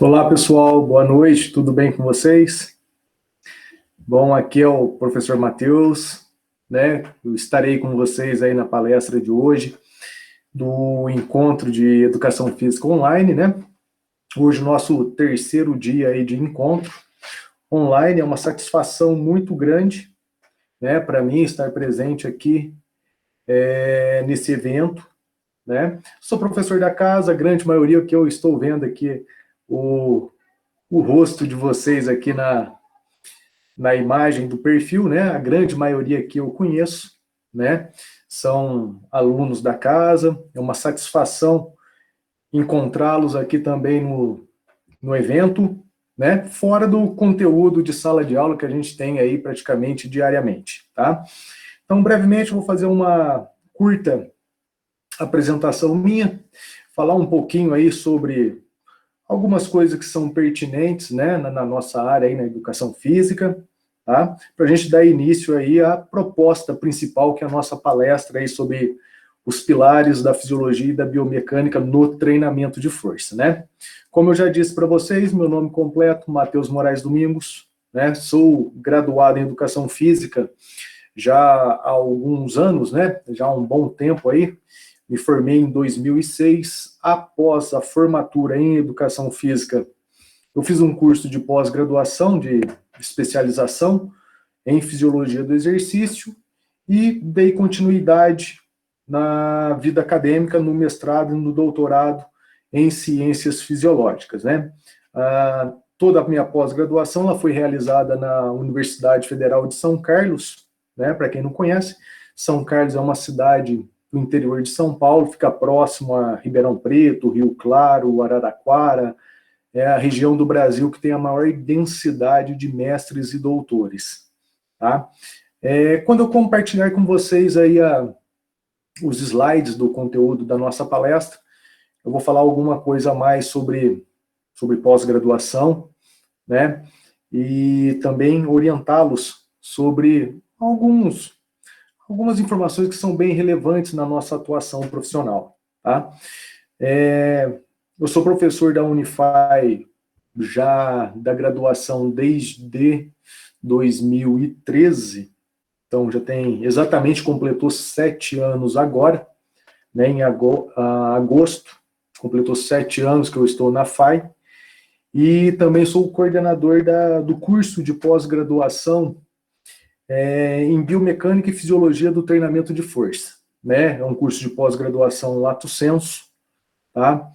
Olá, pessoal, boa noite, tudo bem com vocês? Bom, aqui é o professor Matheus, né? Eu estarei com vocês aí na palestra de hoje, do encontro de educação física online, né? Hoje, nosso terceiro dia aí de encontro online, é uma satisfação muito grande, né, para mim estar presente aqui nesse evento, né? Sou professor da casa, a grande maioria que eu estou vendo aqui, o rosto de vocês aqui na imagem do perfil, né? A grande maioria que eu conheço, né? São alunos da casa. É uma satisfação encontrá-los aqui também no evento, né? Fora do conteúdo de sala de aula que a gente tem aí praticamente diariamente, tá? Então, brevemente, eu vou fazer uma curta apresentação minha, falar um pouquinho aí sobre algumas coisas que são pertinentes, né, na nossa área aí, na educação física, tá? Para a gente dar início aí à proposta principal, que é a nossa palestra aí sobre os pilares da fisiologia e da biomecânica no treinamento de força, né? Como eu já disse para vocês, meu nome completo, Matheus Moraes Domingos, né? Sou graduado em educação física já há alguns anos, né? Já há um bom tempo aí. Me formei em 2006. Após a formatura em educação física, eu fiz um curso de pós-graduação, de especialização em fisiologia do exercício e dei continuidade na vida acadêmica, no mestrado e no doutorado em ciências fisiológicas, né? Toda a minha pós-graduação ela foi realizada na Universidade Federal de São Carlos, né? Para quem não conhece, São Carlos é uma cidade do interior de São Paulo, fica próximo a Ribeirão Preto, Rio Claro, Araraquara, é a região do Brasil que tem a maior densidade de mestres e doutores, tá? Quando eu compartilhar com vocês aí os slides do conteúdo da nossa palestra, eu vou falar alguma coisa a mais sobre pós-graduação, né? E também orientá-los sobre algumas informações que são bem relevantes na nossa atuação profissional, tá? Eu sou professor da Unify já da graduação desde 2013, então já tem, exatamente completou 7 anos agora, né, em agosto, completou 7 anos que eu estou na FAI, e também sou o coordenador do curso de pós-graduação em Biomecânica e Fisiologia do Treinamento de Força, né? É um curso de pós-graduação lato sensu, tá?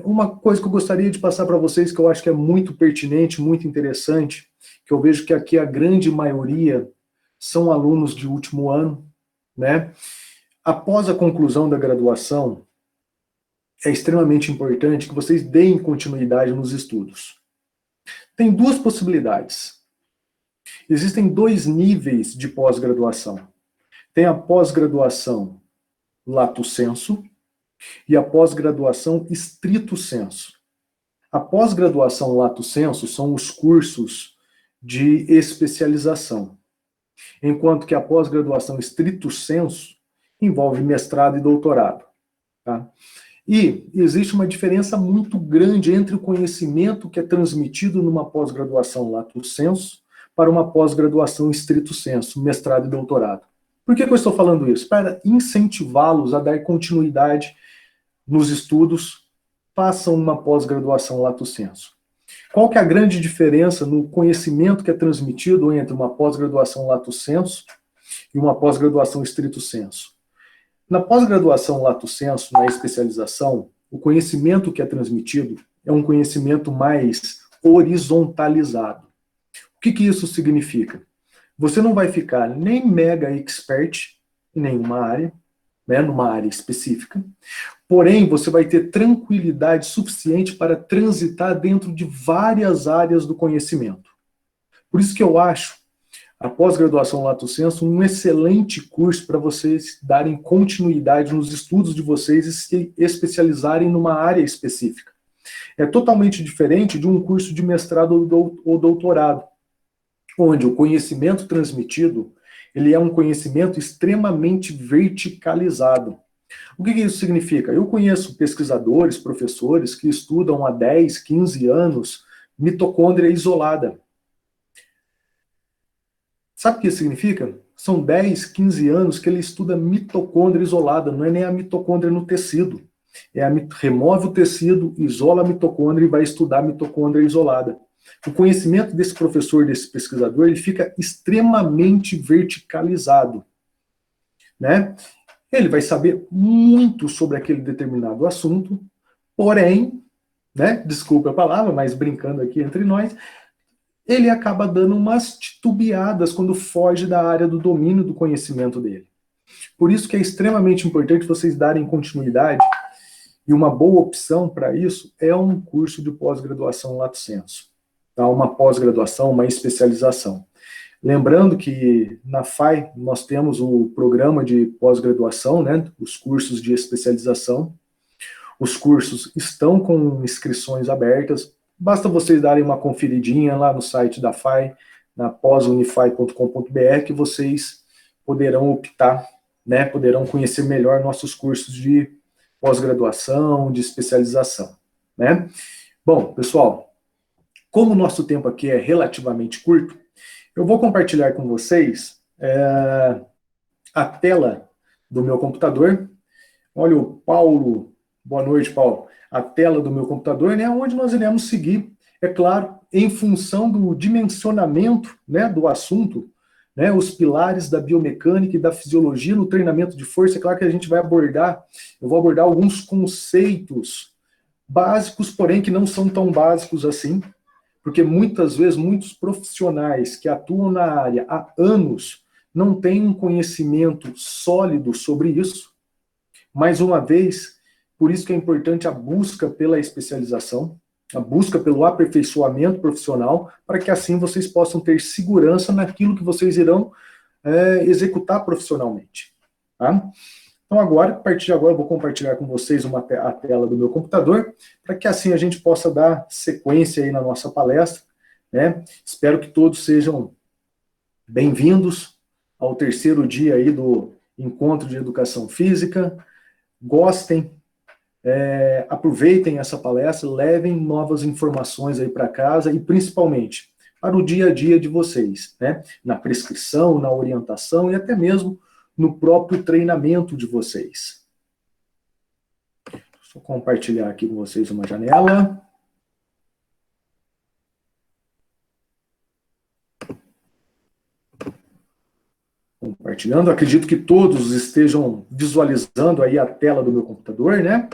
Uma coisa que eu gostaria de passar para vocês, que eu acho que é muito pertinente, muito interessante, que eu vejo que aqui a grande maioria são alunos de último ano, né? Após a conclusão da graduação, é extremamente importante que vocês deem continuidade nos estudos. Tem duas possibilidades. Existem 2 níveis de pós-graduação. Tem a pós-graduação lato sensu e a pós-graduação stricto sensu. A pós-graduação lato sensu são os cursos de especialização, enquanto que a pós-graduação stricto sensu envolve mestrado e doutorado, tá? E existe uma diferença muito grande entre o conhecimento que é transmitido numa pós-graduação lato sensu para uma pós-graduação stricto sensu, mestrado e doutorado. Por que eu estou falando isso? Para incentivá-los a dar continuidade nos estudos, façam uma pós-graduação lato sensu. Qual que é a grande diferença no conhecimento que é transmitido entre uma pós-graduação lato sensu e uma pós-graduação stricto sensu? Na pós-graduação lato sensu, na especialização, o conhecimento que é transmitido é um conhecimento mais horizontalizado. O que isso significa? Você não vai ficar nem mega expert em nenhuma área, né, numa área específica, porém você vai ter tranquilidade suficiente para transitar dentro de várias áreas do conhecimento. Por isso que eu acho a pós-graduação lato sensu um excelente curso para vocês darem continuidade nos estudos de vocês e se especializarem numa área específica. É totalmente diferente de um curso de mestrado ou doutorado, onde o conhecimento transmitido ele é um conhecimento extremamente verticalizado. O que isso significa? Eu conheço pesquisadores, professores que estudam há 10, 15 anos mitocôndria isolada. Sabe o que isso significa? São 10, 15 anos que ele estuda mitocôndria isolada, não é nem a mitocôndria no tecido. Remove o tecido, isola a mitocôndria e vai estudar a mitocôndria isolada. O conhecimento desse professor, desse pesquisador, ele fica extremamente verticalizado, né? Ele vai saber muito sobre aquele determinado assunto, porém, né, desculpa a palavra, mas brincando aqui entre nós, ele acaba dando umas titubeadas quando foge da área do domínio do conhecimento dele. Por isso que é extremamente importante vocês darem continuidade, e uma boa opção para isso é um curso de pós-graduação Lato Sensu. Tá? Uma pós-graduação, uma especialização. Lembrando que na FAI nós temos o programa de pós-graduação, né, os cursos de especialização. Os cursos estão com inscrições abertas. Basta vocês darem uma conferidinha lá no site da FAI, na posunify.com.br, que vocês poderão optar, né, poderão conhecer melhor nossos cursos de pós-graduação, de especialização, né? Bom, pessoal, como o nosso tempo aqui é relativamente curto, eu vou compartilhar com vocês a tela do meu computador. Olha o Paulo, boa noite, Paulo. A tela do meu computador, né, onde nós iremos seguir, é claro, em função do dimensionamento, né, do assunto, né, os pilares da biomecânica e da fisiologia no treinamento de força. É claro que a gente vai abordar, eu vou abordar alguns conceitos básicos, porém que não são tão básicos assim, porque muitas vezes muitos profissionais que atuam na área há anos não têm um conhecimento sólido sobre isso. Mais uma vez, por isso que é importante a busca pela especialização, a busca pelo aperfeiçoamento profissional, para que assim vocês possam ter segurança naquilo que vocês irão executar profissionalmente. Tá? Então agora, a partir de agora, eu vou compartilhar com vocês a tela do meu computador, para que assim a gente possa dar sequência aí na nossa palestra, né? Espero que todos sejam bem-vindos ao terceiro dia aí do Encontro de Educação Física. Gostem, aproveitem essa palestra, levem novas informações aí para casa e principalmente para o dia a dia de vocês, né? Na prescrição, na orientação e até mesmo no próprio treinamento de vocês. Vou compartilhar aqui com vocês uma janela. Compartilhando, acredito que todos estejam visualizando aí a tela do meu computador, né?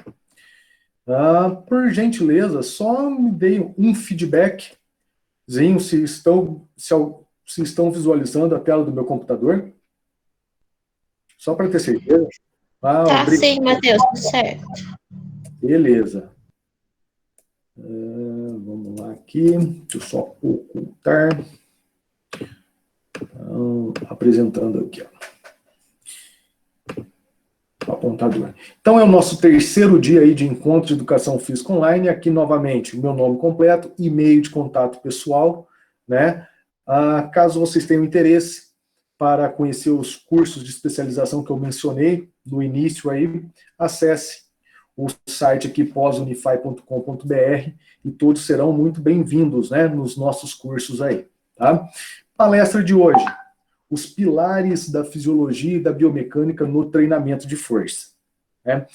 Por gentileza, só me deem um feedbackzinho se estão visualizando a tela do meu computador. Só para ter certeza. Tá sim, Matheus, tá certo. Beleza. Vamos lá aqui. Deixa eu só ocultar. Apresentando aqui, ó. Apontador. Então é o nosso terceiro dia aí de encontro de educação física online. Aqui novamente o meu nome completo, e-mail de contato pessoal, né? Caso vocês tenham interesse para conhecer os cursos de especialização que eu mencionei no início aí, acesse o site aqui posunify.com.br e todos serão muito bem-vindos, né, nos nossos cursos aí, tá? Palestra de hoje: os pilares da fisiologia e da biomecânica no treinamento de força. Né?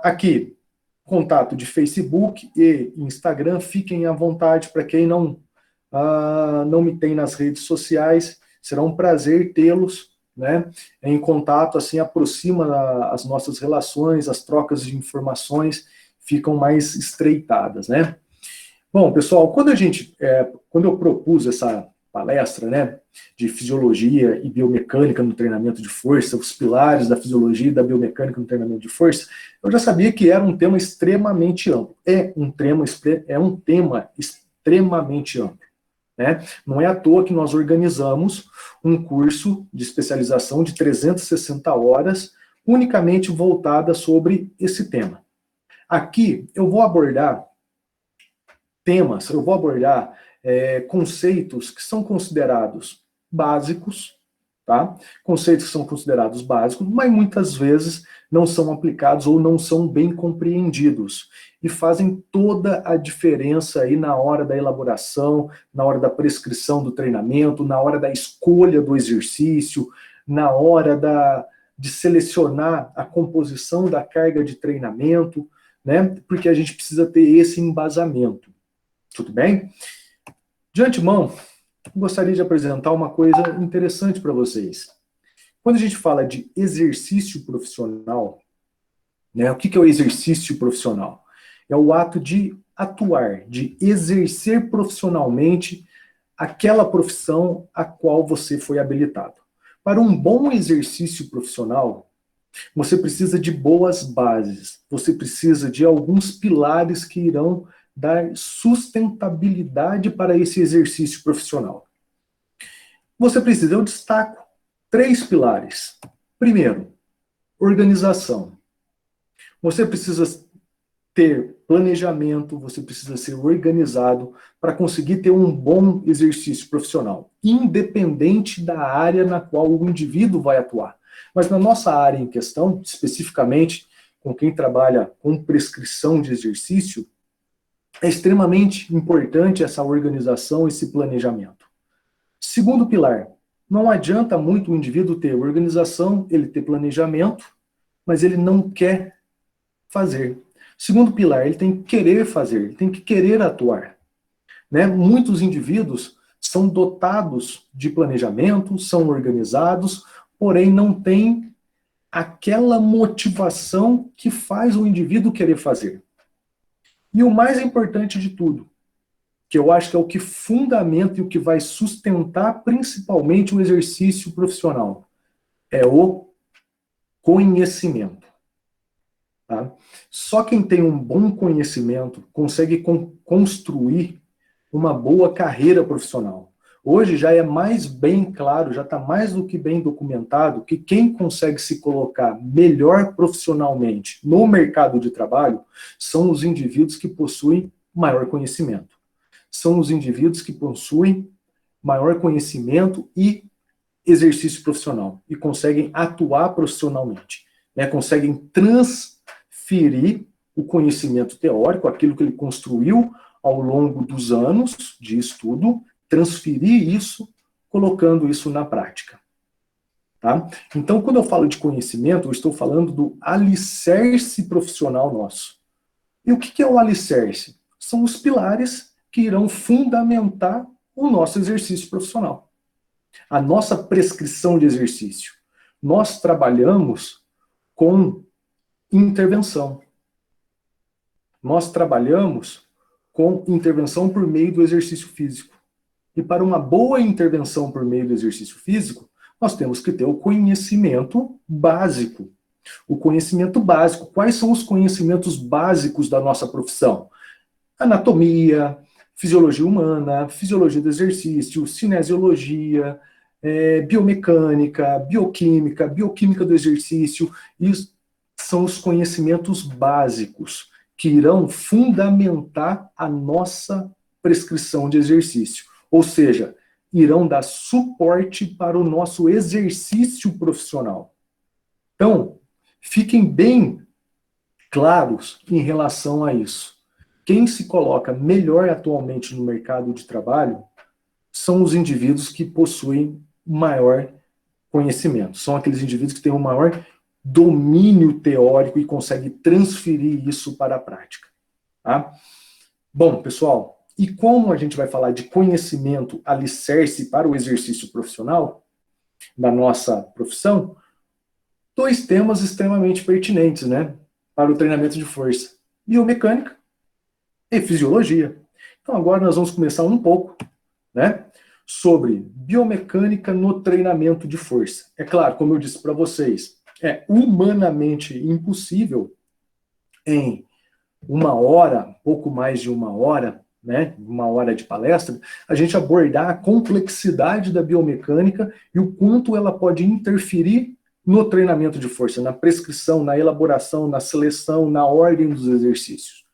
Aqui, contato de Facebook e Instagram, fiquem à vontade. Para quem não me tem nas redes sociais, será um prazer tê-los, né, em contato, assim aproxima as nossas relações, as trocas de informações ficam mais estreitadas, né? Bom, pessoal, quando eu propus essa palestra, né, de fisiologia e biomecânica no treinamento de força, os pilares da fisiologia e da biomecânica no treinamento de força, eu já sabia que era um tema extremamente amplo. É um tema extremamente amplo. Né? Não é à toa que nós organizamos um curso de especialização de 360 horas, unicamente voltada sobre esse tema. Aqui eu vou abordar conceitos que são considerados básicos, tá? Conceitos que são considerados básicos, mas muitas vezes não são aplicados ou não são bem compreendidos. E fazem toda a diferença aí na hora da elaboração, na hora da prescrição do treinamento, na hora da escolha do exercício, na hora de selecionar a composição da carga de treinamento, né? Porque a gente precisa ter esse embasamento. Tudo bem? De antemão, gostaria de apresentar uma coisa interessante para vocês. Quando a gente fala de exercício profissional, né, o que é o exercício profissional? É o ato de atuar, de exercer profissionalmente aquela profissão a qual você foi habilitado. Para um bom exercício profissional, você precisa de boas bases, você precisa de alguns pilares que irão dar sustentabilidade para esse exercício profissional. Você precisa, eu destaco 3 pilares. Primeiro, organização. Você precisa ter planejamento, você precisa ser organizado para conseguir ter um bom exercício profissional, independente da área na qual o indivíduo vai atuar. Mas na nossa área em questão, especificamente com quem trabalha com prescrição de exercício, é extremamente importante essa organização, esse planejamento. Segundo pilar, não adianta muito o indivíduo ter organização, ele ter planejamento, mas ele não quer fazer. Segundo pilar, ele tem que querer fazer, ele tem que querer atuar. Né? Muitos indivíduos são dotados de planejamento, são organizados, porém não têm aquela motivação que faz o indivíduo querer fazer. E o mais importante de tudo, que eu acho que é o que fundamenta e o que vai sustentar principalmente o exercício profissional, é o conhecimento. Tá? Só quem tem um bom conhecimento consegue construir uma boa carreira profissional. Hoje já é mais bem claro, já está mais do que bem documentado que quem consegue se colocar melhor profissionalmente no mercado de trabalho são os indivíduos que possuem maior conhecimento. São os indivíduos que possuem maior conhecimento e exercício profissional e conseguem atuar profissionalmente, né? Conseguem transferir o conhecimento teórico, aquilo que ele construiu ao longo dos anos de estudo, transferir isso, colocando isso na prática. Tá? Então, quando eu falo de conhecimento, eu estou falando do alicerce profissional nosso. E o que é o alicerce? São os pilares que irão fundamentar o nosso exercício profissional. A nossa prescrição de exercício. Nós trabalhamos com intervenção. Nós trabalhamos com intervenção por meio do exercício físico. E para uma boa intervenção por meio do exercício físico, nós temos que ter o conhecimento básico. O conhecimento básico. Quais são os conhecimentos básicos da nossa profissão? Anatomia, fisiologia humana, fisiologia do exercício, cinesiologia, biomecânica, bioquímica, bioquímica do exercício. Isso são os conhecimentos básicos que irão fundamentar a nossa prescrição de exercício. Ou seja, irão dar suporte para o nosso exercício profissional. Então, fiquem bem claros em relação a isso. Quem se coloca melhor atualmente no mercado de trabalho são os indivíduos que possuem maior conhecimento. São aqueles indivíduos que têm um maior domínio teórico e conseguem transferir isso para a prática. Tá? Bom, pessoal, e como a gente vai falar de conhecimento alicerce para o exercício profissional da nossa profissão, 2 temas extremamente pertinentes, né, para o treinamento de força: biomecânica e fisiologia. Então agora nós vamos começar um pouco, né, sobre biomecânica no treinamento de força. É claro, como eu disse para vocês, é humanamente impossível em 1 hora, pouco mais de 1 hora, né, 1 hora de palestra, a gente abordar a complexidade da biomecânica e o quanto ela pode interferir no treinamento de força, na prescrição, na elaboração, na seleção, na ordem dos exercícios.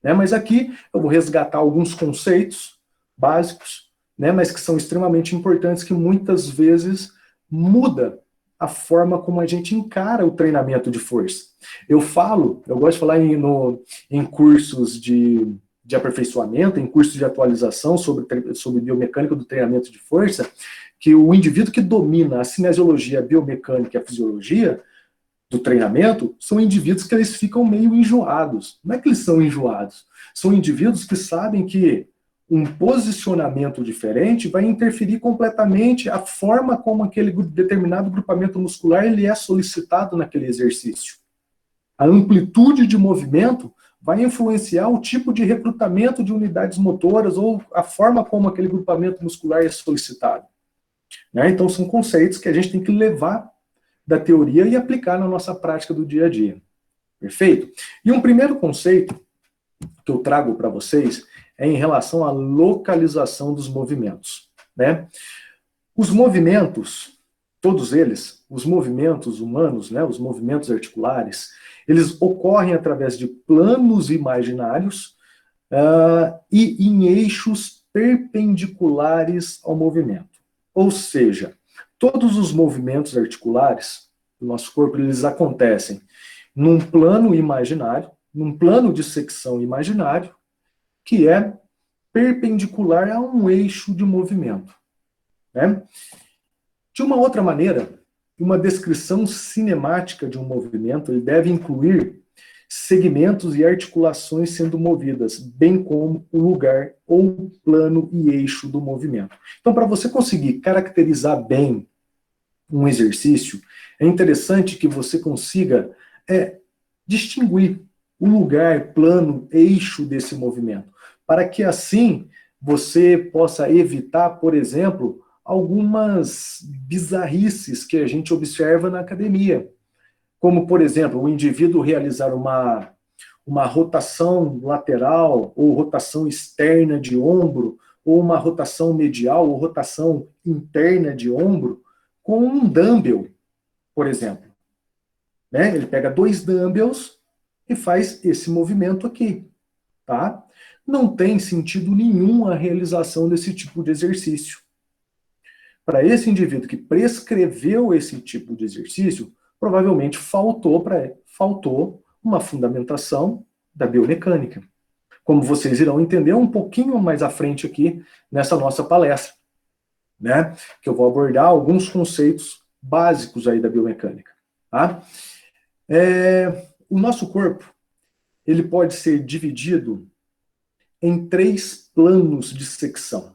Né, mas aqui eu vou resgatar alguns conceitos básicos, né, mas que são extremamente importantes, que muitas vezes muda a forma como a gente encara o treinamento de força. Eu gosto de falar em cursos de aperfeiçoamento, em cursos de atualização sobre biomecânica do treinamento de força, que o indivíduo que domina a cinesiologia, a biomecânica e a fisiologia do treinamento são indivíduos que eles ficam meio enjoados. Não é que eles são enjoados, são indivíduos que sabem que um posicionamento diferente vai interferir completamente a forma como aquele determinado grupamento muscular ele é solicitado naquele exercício. A amplitude de movimento vai influenciar o tipo de recrutamento de unidades motoras ou a forma como aquele grupamento muscular é solicitado. Né? Então, são conceitos que a gente tem que levar da teoria e aplicar na nossa prática do dia a dia. Perfeito? E um primeiro conceito que eu trago para vocês é em relação à localização dos movimentos. Né? Os movimentos, todos eles, os movimentos humanos, né, os movimentos articulares, eles ocorrem através de planos imaginários e em eixos perpendiculares ao movimento. Ou seja, todos os movimentos articulares do nosso corpo, eles acontecem num plano imaginário, num plano de secção imaginário, que é perpendicular a um eixo de movimento. Né? De uma outra maneira, uma descrição cinemática de um movimento ele deve incluir segmentos e articulações sendo movidas, bem como o lugar ou plano e eixo do movimento. Então, para você conseguir caracterizar bem um exercício, é interessante que você consiga distinguir o lugar, plano, eixo desse movimento, para que assim você possa evitar, por exemplo, algumas bizarrices que a gente observa na academia. Como, por exemplo, o indivíduo realizar uma rotação lateral ou rotação externa de ombro, ou uma rotação medial ou rotação interna de ombro com um dumbbell, por exemplo. Né? Ele pega 2 dumbbells e faz esse movimento aqui. Tá? Não tem sentido nenhum a realização desse tipo de exercício. Para esse indivíduo que prescreveu esse tipo de exercício, provavelmente faltou uma fundamentação da biomecânica. Como vocês irão entender um pouquinho mais à frente aqui nessa nossa palestra, né? Que eu vou abordar alguns conceitos básicos aí da biomecânica. Tá? O nosso corpo, ele pode ser dividido em 3 planos de secção.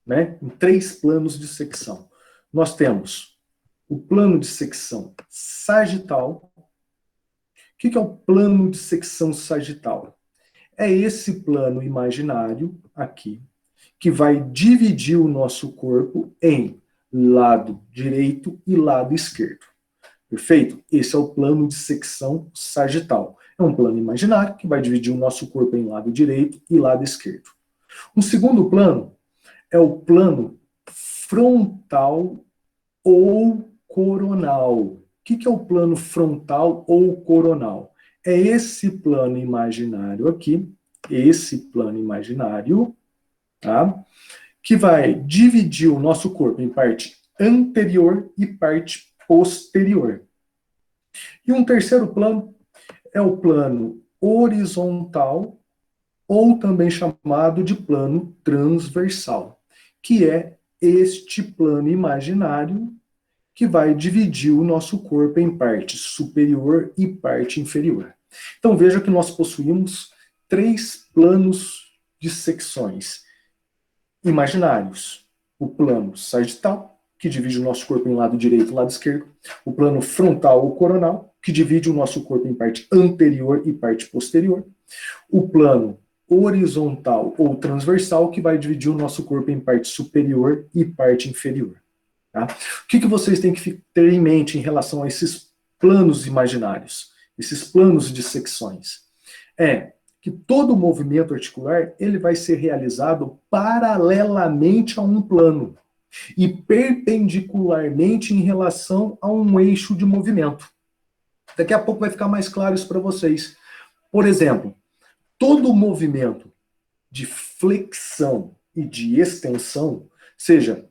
Né? Em 3 planos de secção. Nós temos o plano de secção sagital. O que é o plano de secção sagital? É esse plano imaginário aqui, que vai dividir o nosso corpo em lado direito e lado esquerdo. Perfeito? Esse é o plano de secção sagital. É um plano imaginário que vai dividir o nosso corpo em lado direito e lado esquerdo. Um segundo plano é o plano frontal ou coronal. O que é o plano frontal ou coronal? É esse plano imaginário aqui, esse plano imaginário, tá? Que vai dividir o nosso corpo em parte anterior e parte posterior. E um terceiro plano é o plano horizontal, ou também chamado de plano transversal, que é este plano imaginário que vai dividir o nosso corpo em parte superior e parte inferior. Então veja que nós possuímos 3 planos de secções imaginários. O plano sagital, que divide o nosso corpo em lado direito e lado esquerdo. O plano frontal ou coronal, que divide o nosso corpo em parte anterior e parte posterior. O plano horizontal ou transversal, que vai dividir o nosso corpo em parte superior e parte inferior. Tá? O que vocês têm que ter em mente em relação a esses planos imaginários, esses planos de secções? É que todo movimento articular ele vai ser realizado paralelamente a um plano e perpendicularmente em relação a um eixo de movimento. Daqui a pouco vai ficar mais claro isso para vocês. Por exemplo, todo movimento de flexão e de extensão, seja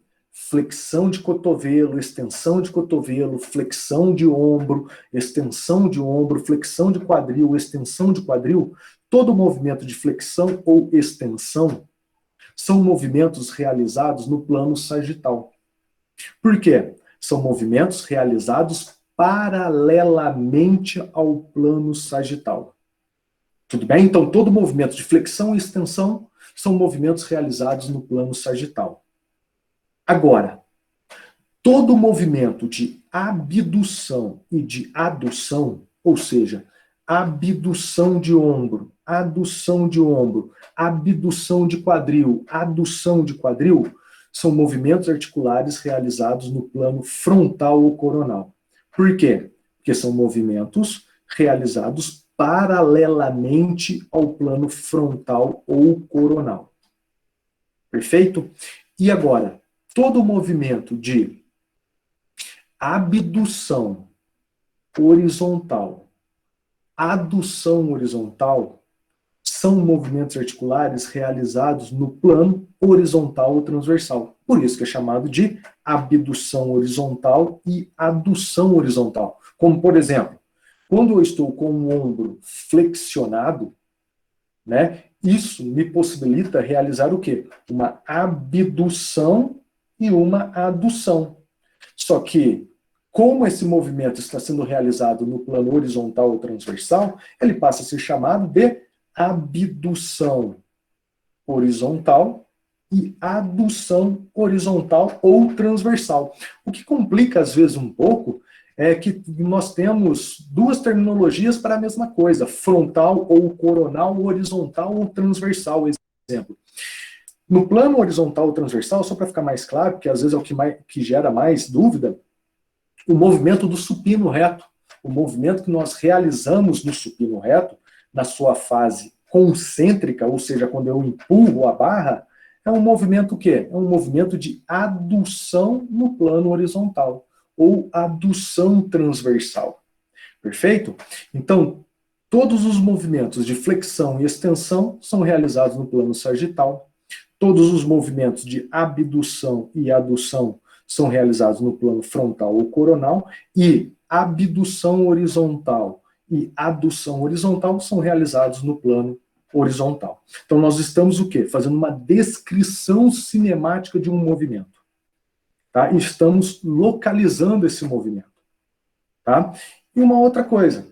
flexão de cotovelo, extensão de cotovelo, flexão de ombro, extensão de ombro, flexão de quadril, extensão de quadril, todo movimento de flexão ou extensão são movimentos realizados no plano sagital. Por quê? São movimentos realizados paralelamente ao plano sagital. Tudo bem? Então, todo movimento de flexão e extensão são movimentos realizados no plano sagital. Agora, todo movimento de abdução e de adução, ou seja, abdução de ombro, abdução de quadril, adução de quadril, são movimentos articulares realizados no plano frontal ou coronal. Por quê? Porque são movimentos realizados paralelamente ao plano frontal ou coronal. Perfeito? E agora, todo movimento de abdução horizontal, adução horizontal, são movimentos articulares realizados no plano horizontal ou transversal. Por isso que é chamado de abdução horizontal e adução horizontal. Como, por exemplo, quando eu estou com o ombro flexionado, né, isso me possibilita realizar o quê? Uma abdução e uma adução. Só que, como esse movimento está sendo realizado no plano horizontal ou transversal, ele passa a ser chamado de abdução horizontal e adução horizontal ou transversal. O que complica, às vezes, um pouco é que nós temos duas terminologias para a mesma coisa, frontal ou coronal, horizontal ou transversal, exemplo. No plano horizontal ou transversal, só para ficar mais claro, porque às vezes é o que gera mais dúvida, o movimento do supino reto, o movimento que nós realizamos no supino reto, na sua fase concêntrica, ou seja, quando eu empurro a barra, é um movimento o quê? É um movimento de adução no plano horizontal, ou adução transversal. Perfeito? Então, todos os movimentos de flexão e extensão são realizados no plano sagital. Todos os movimentos de abdução e adução são realizados no plano frontal ou coronal, e abdução horizontal e adução horizontal são realizados no plano horizontal. Então nós estamos o quê? Fazendo uma descrição cinemática de um movimento. Tá? E estamos localizando esse movimento. Tá? E uma outra coisa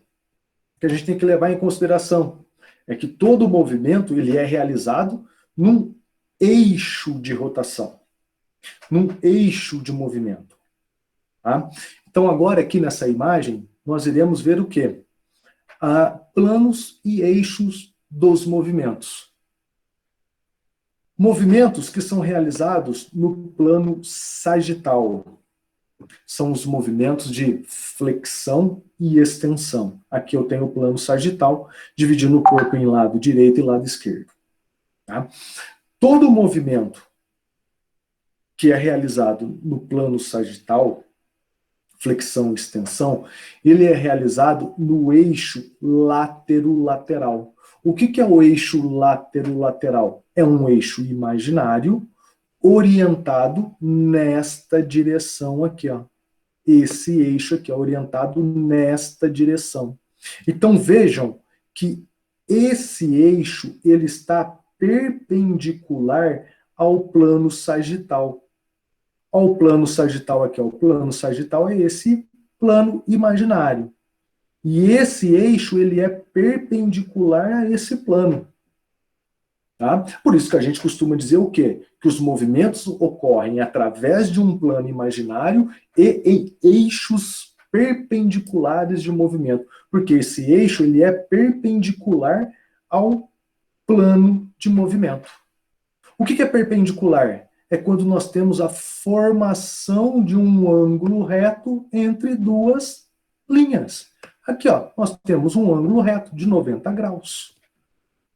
que a gente tem que levar em consideração é que todo movimento ele é realizado num eixo de rotação, num eixo de movimento. Tá? Então agora aqui nessa imagem nós iremos ver o quê? Planos e eixos dos movimentos. Movimentos que são realizados no plano sagital. São os movimentos de flexão e extensão. Aqui eu tenho o plano sagital, dividindo o corpo em lado direito e lado esquerdo. Tá? Todo movimento que é realizado no plano sagital, flexão e extensão, ele é realizado no eixo látero-lateral. O que é o eixo látero-lateral? É um eixo imaginário orientado nesta direção aqui, ó. Esse eixo aqui é orientado nesta direção. Então vejam que esse eixo ele está perpendicular ao plano sagital. Ao plano sagital aqui, ó. O plano sagital é esse plano imaginário. E esse eixo ele é perpendicular a esse plano. Tá? Por isso que a gente costuma dizer o quê? Que os movimentos ocorrem através de um plano imaginário e em eixos perpendiculares de movimento. Porque esse eixo ele é perpendicular ao plano de movimento. O que é perpendicular? É quando nós temos a formação de um ângulo reto entre duas linhas. Aqui, ó, nós temos um ângulo reto de 90 graus.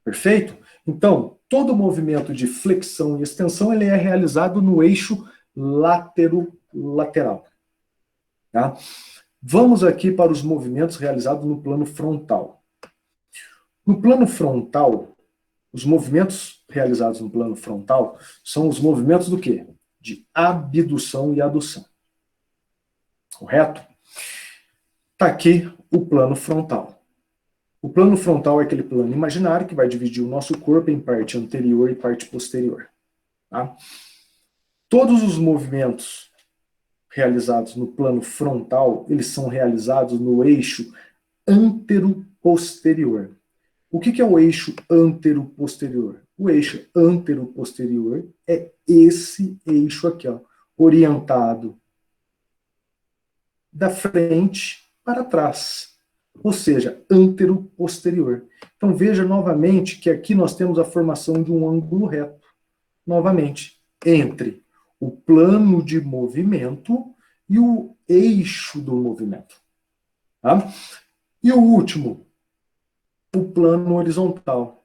Perfeito? Então, todo movimento de flexão e extensão ele é realizado no eixo látero-lateral. Tá? Vamos aqui para os movimentos realizados no plano frontal. No plano frontal, os movimentos realizados no plano frontal são os movimentos do quê? de abdução e adução. Correto? Está aqui o plano frontal. O plano frontal é aquele plano imaginário que vai dividir o nosso corpo em parte anterior e parte posterior. Tá? Todos os movimentos realizados no plano frontal, eles são realizados no eixo antero-posterior. O que é o eixo antero-posterior? O eixo antero-posterior é esse eixo aqui, ó, orientado da frente para trás, ou seja, antero-posterior. Então veja novamente que aqui nós temos a formação de um ângulo reto, novamente, entre o plano de movimento e o eixo do movimento. Tá? E o último, o plano horizontal.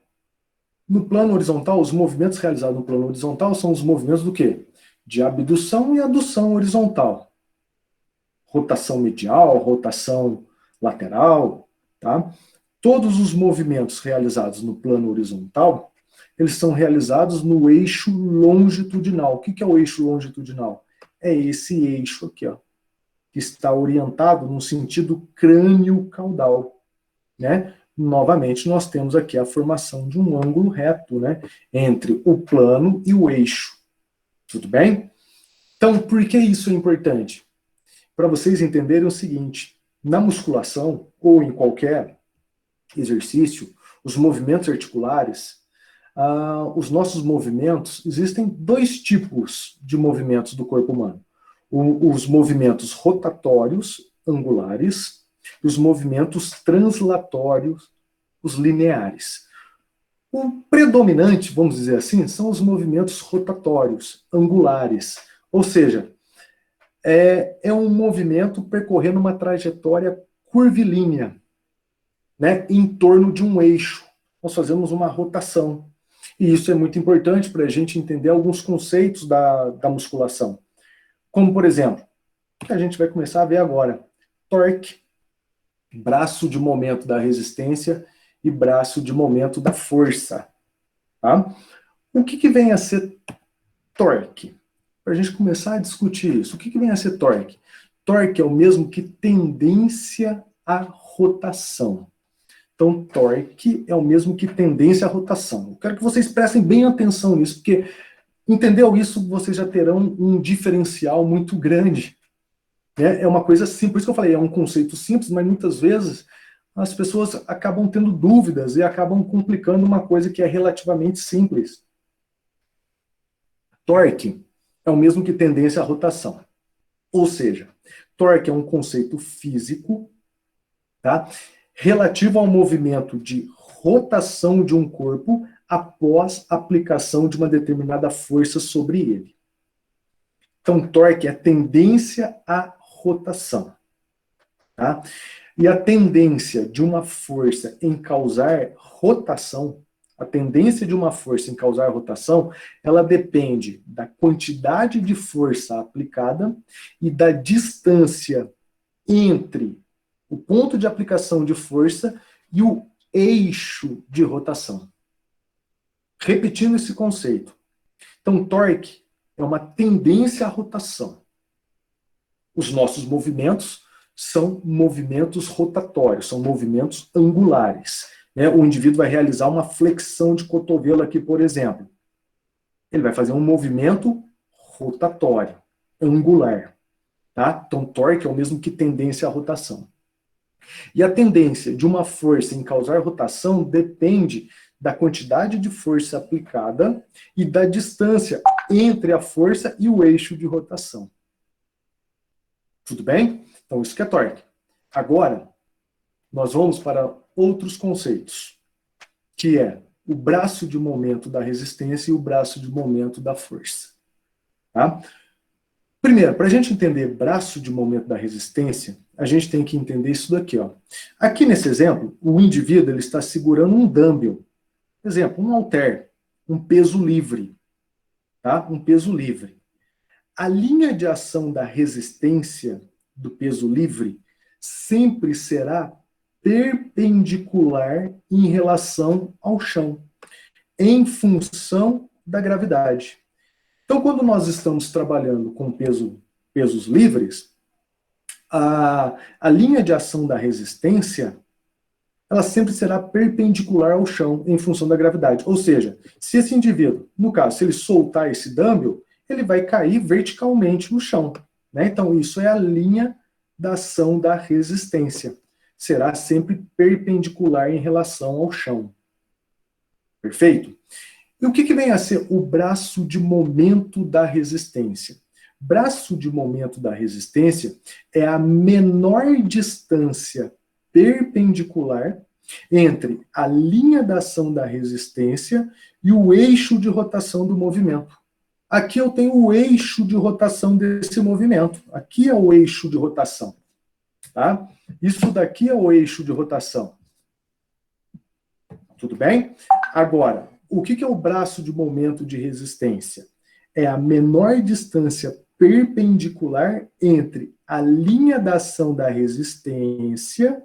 No plano horizontal, os movimentos realizados no plano horizontal são os movimentos do quê? De abdução e adução horizontal. Rotação medial, rotação lateral, tá? Todos os movimentos realizados no plano horizontal, eles são realizados no eixo longitudinal. O que é o eixo longitudinal? É esse eixo aqui, ó, que está orientado no sentido crânio-caudal, né? Novamente, nós temos aqui a formação de um ângulo reto, né, entre o plano e o eixo. Tudo bem? Então, por que isso é importante? Para vocês entenderem o seguinte, na musculação, ou em qualquer exercício, os movimentos articulares, os nossos movimentos, existem dois tipos de movimentos do corpo humano. Os movimentos rotatórios, angulares, e os movimentos translatórios, os lineares. O predominante, vamos dizer assim, são os movimentos rotatórios, angulares. Ou seja, é um movimento percorrendo uma trajetória curvilínea, né, em torno de um eixo. Nós fazemos uma rotação. E isso é muito importante para a gente entender alguns conceitos da musculação. Como, por exemplo, que a gente vai começar a ver agora. Torque, braço de momento da resistência e braço de momento da força. Tá? O que vem a ser torque? Para a gente começar a discutir isso. O que vem a ser torque? Torque é o mesmo que tendência à rotação. Então, torque é o mesmo que tendência à rotação. Eu quero que vocês prestem bem atenção nisso, porque entendeu isso, vocês já terão um diferencial muito grande. É uma coisa simples, por isso que eu falei, é um conceito simples, mas muitas vezes as pessoas acabam tendo dúvidas e acabam complicando uma coisa que é relativamente simples. Torque é o mesmo que tendência à rotação. Ou seja, torque é um conceito físico, tá, relativo ao movimento de rotação de um corpo após aplicação de uma determinada força sobre ele. Então, torque é tendência à rotação. Tá? E a tendência de uma força em causar rotação, a tendência de uma força em causar rotação, ela depende da quantidade de força aplicada e da distância entre o ponto de aplicação de força e o eixo de rotação. Repetindo esse conceito. Então, torque é uma tendência à rotação. Os nossos movimentos são movimentos rotatórios, são movimentos angulares. Né? O indivíduo vai realizar uma flexão de cotovelo aqui, por exemplo. Ele vai fazer um movimento rotatório, angular. Tá? Então, torque é o mesmo que tendência à rotação. E a tendência de uma força em causar rotação depende da quantidade de força aplicada e da distância entre a força e o eixo de rotação. Tudo bem? Então, isso que é torque. Agora, nós vamos para outros conceitos, que é o braço de momento da resistência e o braço de momento da força. Tá? Primeiro, para a gente entender braço de momento da resistência, a gente tem que entender isso daqui. Ó. Aqui nesse exemplo, o indivíduo ele está segurando um dumbbell. Exemplo, um halter, um peso livre. Tá? Um peso livre. A linha de ação da resistência do peso livre sempre será perpendicular em relação ao chão, em função da gravidade. Então, quando nós estamos trabalhando com pesos livres, a linha de ação da resistência, ela sempre será perpendicular ao chão em função da gravidade. Ou seja, se esse indivíduo, no caso, se ele soltar esse dumbbell, ele vai cair verticalmente no chão, né? Então, isso é a linha da ação da resistência. Será sempre perpendicular em relação ao chão. Perfeito? E o que vem a ser o braço de momento da resistência? Braço de momento da resistência é a menor distância perpendicular entre a linha da ação da resistência e o eixo de rotação do movimento. Aqui eu tenho o eixo de rotação desse movimento. Aqui é o eixo de rotação. Tá? Isso daqui é o eixo de rotação. Tudo bem? Agora, o que é o braço de momento de resistência? É a menor distância perpendicular entre a linha da ação da resistência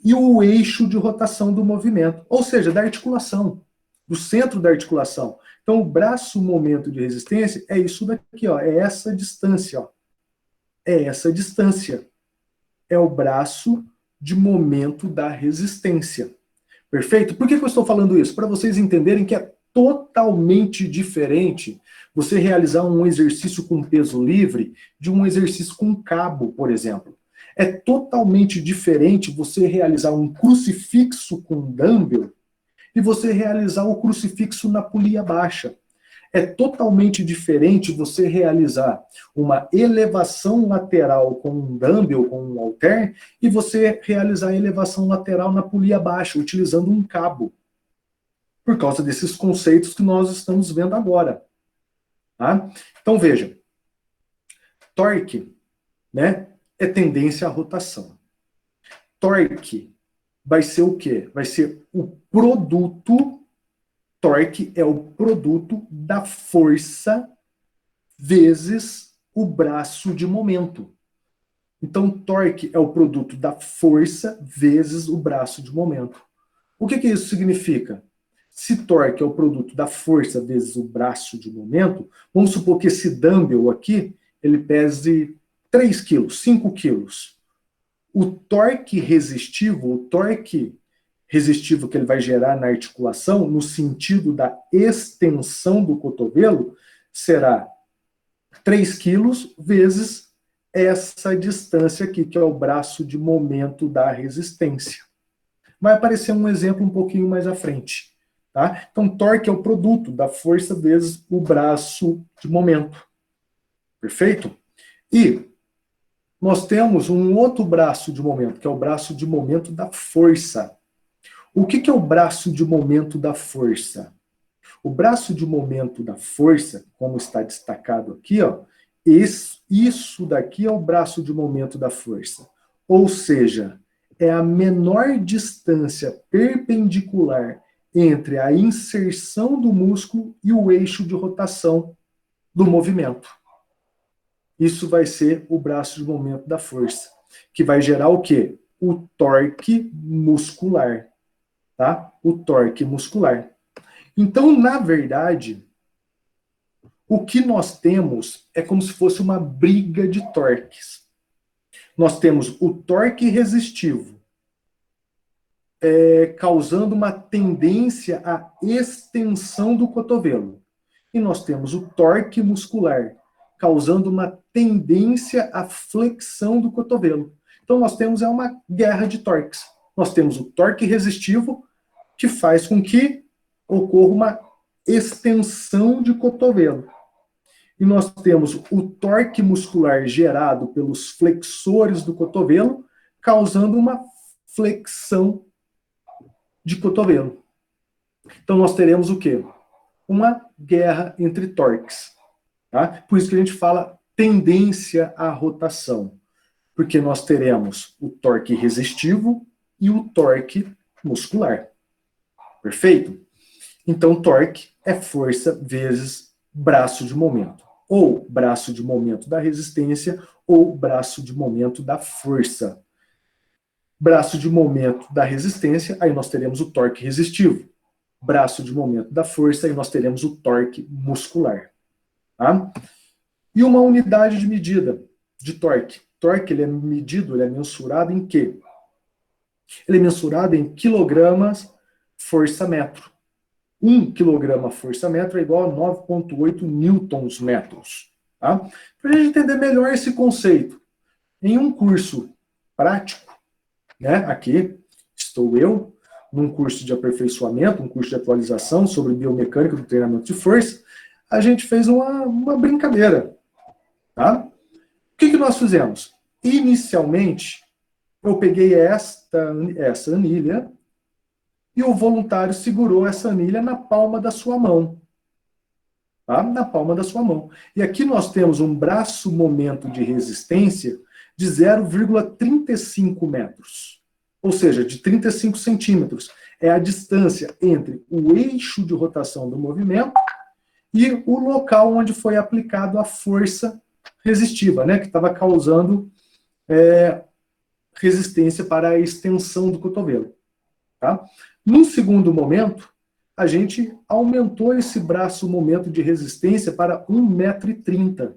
e o eixo de rotação do movimento, ou seja, da articulação, do centro da articulação. Então, o braço momento de resistência é isso daqui, ó, é essa distância. Ó. É essa distância. É o braço de momento da resistência. Perfeito? Por que eu estou falando isso? Para vocês entenderem que é totalmente diferente você realizar um exercício com peso livre de um exercício com cabo, por exemplo. É totalmente diferente você realizar um crucifixo com dumbbell e você realizar o crucifixo na polia baixa. É totalmente diferente você realizar uma elevação lateral com um dumbbell, com um halter, e você realizar a elevação lateral na polia baixa, utilizando um cabo. Por causa desses conceitos que nós estamos vendo agora. Tá? Então, veja. Torque, né, é tendência à rotação. Torque vai ser o quê? Vai ser o produto. Torque é o produto da força vezes o braço de momento. Então, torque é o produto da força vezes o braço de momento. O que isso significa? Se torque é o produto da força vezes o braço de momento, vamos supor que esse dumbbell aqui, ele pese 3 quilos, 5 quilos. O torque resistivo que ele vai gerar na articulação, no sentido da extensão do cotovelo, será 3 quilos vezes essa distância aqui, que é o braço de momento da resistência. Vai aparecer um exemplo um pouquinho mais à frente. Tá? Então, torque é o produto da força vezes o braço de momento. Perfeito? E nós temos um outro braço de momento, que é o braço de momento da força. O que é o braço de momento da força? O braço de momento da força, como está destacado aqui, ó, isso daqui é o braço de momento da força. Ou seja, é a menor distância perpendicular entre a inserção do músculo e o eixo de rotação do movimento. Isso vai ser o braço de momento da força, que vai gerar o quê? O torque muscular. Tá? O torque muscular. Então, na verdade, o que nós temos é como se fosse uma briga de torques. Nós temos o torque resistivo, causando uma tendência à extensão do cotovelo. E nós temos o torque muscular, causando uma tendência à flexão do cotovelo. Então, nós temos uma guerra de torques. Nós temos o torque resistivo, que faz com que ocorra uma extensão de cotovelo. E nós temos o torque muscular gerado pelos flexores do cotovelo, causando uma flexão de cotovelo. Então nós teremos o quê? Uma guerra entre torques. Tá? Por isso que a gente fala tendência à rotação. Porque nós teremos o torque resistivo e o torque muscular. Perfeito? Então, torque é força vezes braço de momento. Ou braço de momento da resistência, ou braço de momento da força. Braço de momento da resistência, aí nós teremos o torque resistivo. Braço de momento da força, aí nós teremos o torque muscular. Tá? E uma unidade de medida de torque. Torque, ele é medido, ele é mensurado em quê? Ele é mensurado em quilogramas força-metro. 1 quilograma força-metro é igual a 9,8 newtons-metros. Tá? Para a gente entender melhor esse conceito, em um curso prático, né, aqui estou eu, num curso de aperfeiçoamento, um curso de atualização sobre biomecânica do treinamento de força, a gente fez uma brincadeira. Tá? O que nós fizemos? Inicialmente, eu peguei essa anilha e o voluntário segurou essa anilha na palma da sua mão. Tá? Na palma da sua mão. E aqui nós temos um braço-momento de resistência de 0,35 metros. Ou seja, de 35 centímetros. É a distância entre o eixo de rotação do movimento e o local onde foi aplicado a força resistiva, né, que estava causando resistência para a extensão do cotovelo. Tá? Num segundo momento, a gente aumentou esse braço momento de resistência para 1,30 m.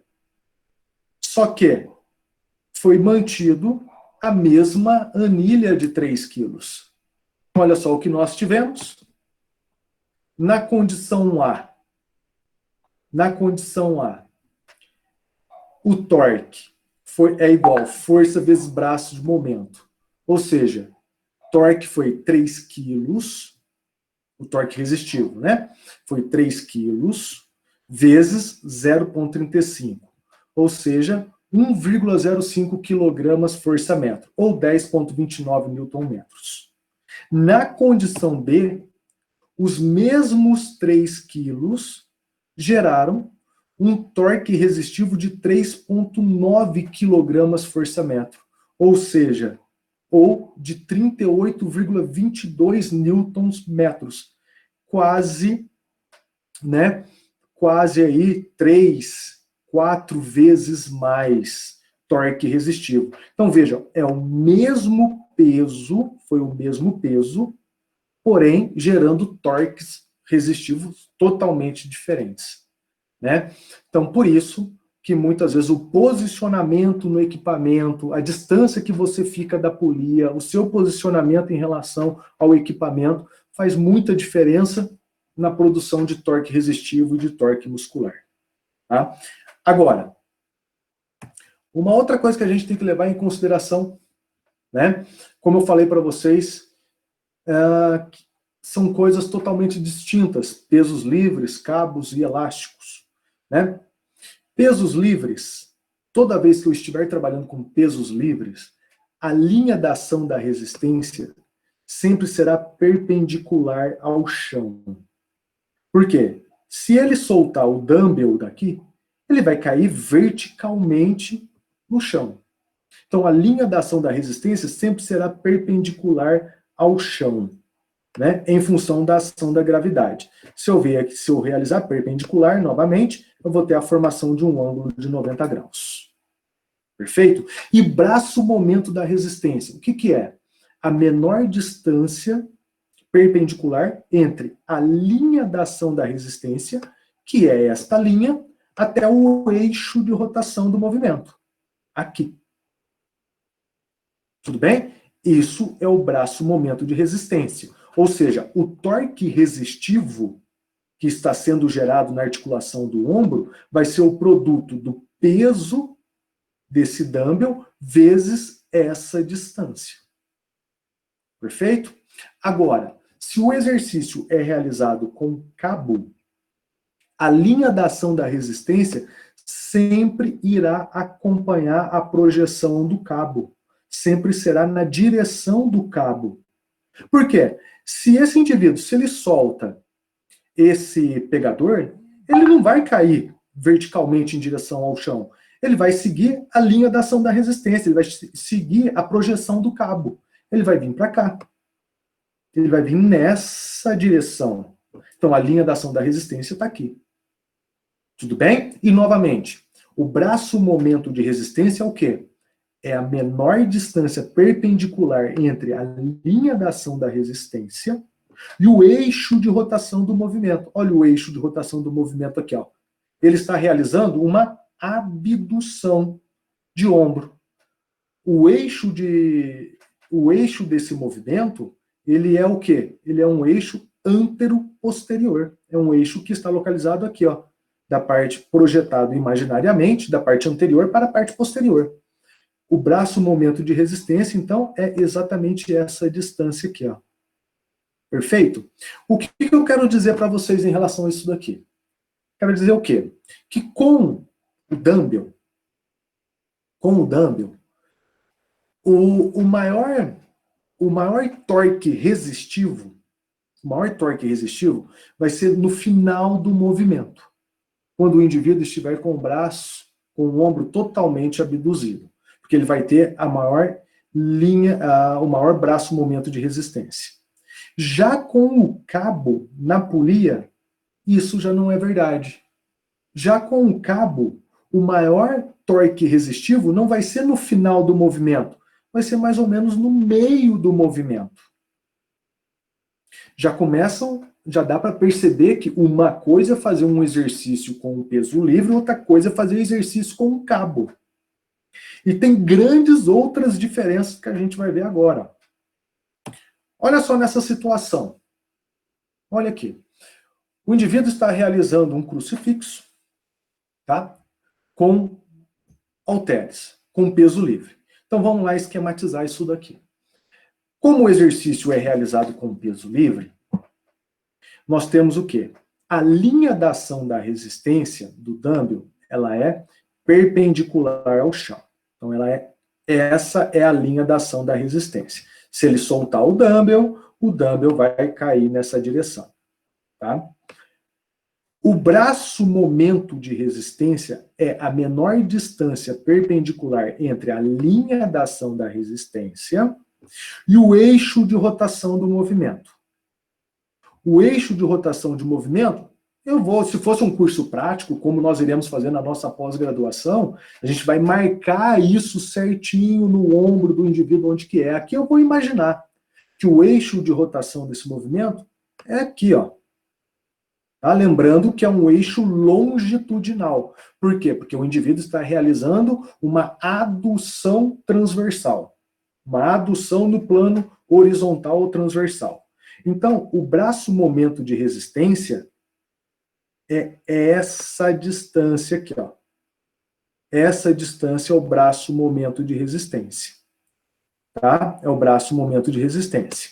Só que foi mantido a mesma anilha de 3 kg. Olha só o que nós tivemos. Na condição A, o torque é igual força vezes braço de momento. Ou seja, torque foi 3 kg, o torque resistivo, né? Foi 3 kg vezes 0,35. Ou seja, 1,05 kg força-metro, ou 10,29 Nm. Na condição B, os mesmos 3 kg geraram um torque resistivo de 3,9 kg força-metro, ou seja, de 38,22 newtons-metros, quase aí 3, 4 vezes mais torque resistivo. Então vejam, é o mesmo peso, foi o mesmo peso, porém gerando torques resistivos totalmente diferentes. Né? Então, por isso que muitas vezes o posicionamento no equipamento, a distância que você fica da polia, o seu posicionamento em relação ao equipamento faz muita diferença na produção de torque resistivo e de torque muscular. Tá? Agora, uma outra coisa que a gente tem que levar em consideração, né? Como eu falei para vocês, são coisas totalmente distintas, pesos livres, cabos e elásticos. Né? Pesos livres, toda vez que eu estiver trabalhando com pesos livres, a linha da ação da resistência sempre será perpendicular ao chão. Por quê? Se ele soltar o dumbbell daqui, ele vai cair verticalmente no chão. Então a linha da ação da resistência sempre será perpendicular ao chão. Né, em função da ação da gravidade. Se eu realizar perpendicular novamente, eu vou ter a formação de um ângulo de 90 graus. Perfeito? E braço momento da resistência. O que é? A menor distância perpendicular entre a linha da ação da resistência, que é esta linha, até o eixo de rotação do movimento. Aqui. Tudo bem? Isso é o braço momento de resistência. Ou seja, o torque resistivo que está sendo gerado na articulação do ombro vai ser o produto do peso desse dumbbell vezes essa distância. Perfeito? Agora, se o exercício é realizado com cabo, a linha da ação da resistência sempre irá acompanhar a projeção do cabo. Sempre será na direção do cabo. Por quê? Se esse indivíduo, se ele solta esse pegador, ele não vai cair verticalmente em direção ao chão. Ele vai seguir a linha da ação da resistência, ele vai seguir a projeção do cabo. Ele vai vir para cá. Ele vai vir nessa direção. Então, a linha da ação da resistência está aqui. Tudo bem? E, novamente, o braço momento de resistência é o quê? É a menor distância perpendicular entre a linha da ação da resistência e o eixo de rotação do movimento. Olha o eixo de rotação do movimento aqui, ó. ele está realizando uma abdução de ombro. O eixo desse movimento, ele é o quê? Ele é um eixo antero-posterior. É um eixo que está localizado aqui, ó, da parte projetado imaginariamente, da parte anterior para a parte posterior. O braço momento de resistência, então, é exatamente essa distância aqui, ó. Perfeito? O que eu quero dizer para vocês em relação a isso daqui? Quero dizer o quê? Que com o dumbbell, o maior torque resistivo, vai ser no final do movimento, quando o indivíduo estiver com o braço, com o ombro totalmente abduzido, porque ele vai ter a maior o maior braço momento de resistência. Já com o cabo na polia, isso já não é verdade. Já com o cabo, o maior torque resistivo não vai ser no final do movimento, vai ser mais ou menos no meio do movimento. Já dá para perceber que uma coisa é fazer um exercício com o peso livre, outra coisa é fazer exercício com o cabo. E tem grandes outras diferenças que a gente vai ver agora. Olha só nessa situação. Olha aqui. O indivíduo está realizando um crucifixo, tá? Com halteres, com peso livre. Então vamos lá esquematizar isso daqui. Como o exercício é realizado com peso livre, nós temos o quê? A linha da ação da resistência do dumbbell, ela é perpendicular ao chão. Então essa é a linha da ação da resistência. Se ele soltar o dumbbell vai cair nessa direção, tá? O braço momento de resistência é a menor distância perpendicular entre a linha da ação da resistência e o eixo de rotação do movimento. O eixo de rotação de movimento, se fosse um curso prático, como nós iremos fazer na nossa pós-graduação, a gente vai marcar isso certinho no ombro do indivíduo onde que é. Aqui eu vou imaginar que o eixo de rotação desse movimento é aqui, ó. Tá? Lembrando que é um eixo longitudinal. Por quê? Porque o indivíduo está realizando uma adução transversal. Uma adução no plano horizontal ou transversal. Então, o braço momento de resistência é essa distância aqui, ó. Essa distância é o braço momento de resistência. Tá? É o braço momento de resistência.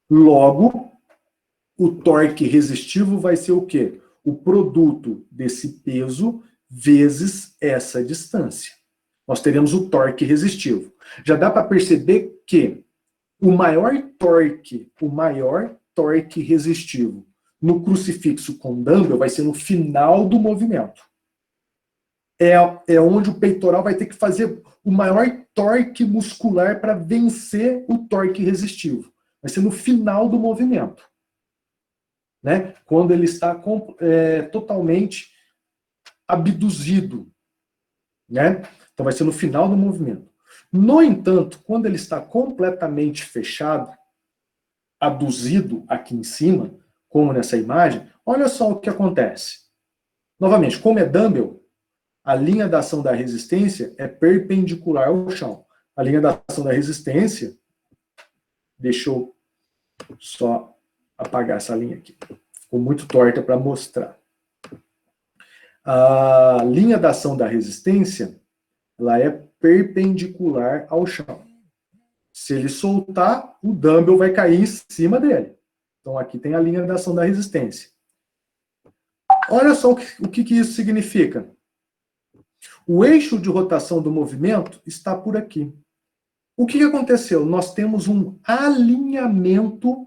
Logo, o torque resistivo vai ser o quê? O produto desse peso vezes essa distância. Nós teremos o torque resistivo. Já dá para perceber que o maior torque resistivo no crucifixo com dumbbell vai ser no final do movimento. É onde o peitoral vai ter que fazer o maior torque muscular para vencer o torque resistivo. Vai ser no final do movimento. Né? Quando ele está totalmente abduzido. Né? Então vai ser no final do movimento. No entanto, quando ele está completamente fechado, abduzido aqui em cima, como nessa imagem, olha só o que acontece. Novamente, como é dumbbell, a linha da ação da resistência é perpendicular ao chão. A linha da ação da resistência, deixa eu só apagar essa linha aqui. Ficou muito torta para mostrar. A linha da ação da resistência, ela é perpendicular ao chão. Se ele soltar, o dumbbell vai cair em cima dele. Então aqui tem a linha da ação da resistência. Olha só o que isso significa. O eixo de rotação do movimento está por aqui. O que aconteceu? Nós temos um alinhamento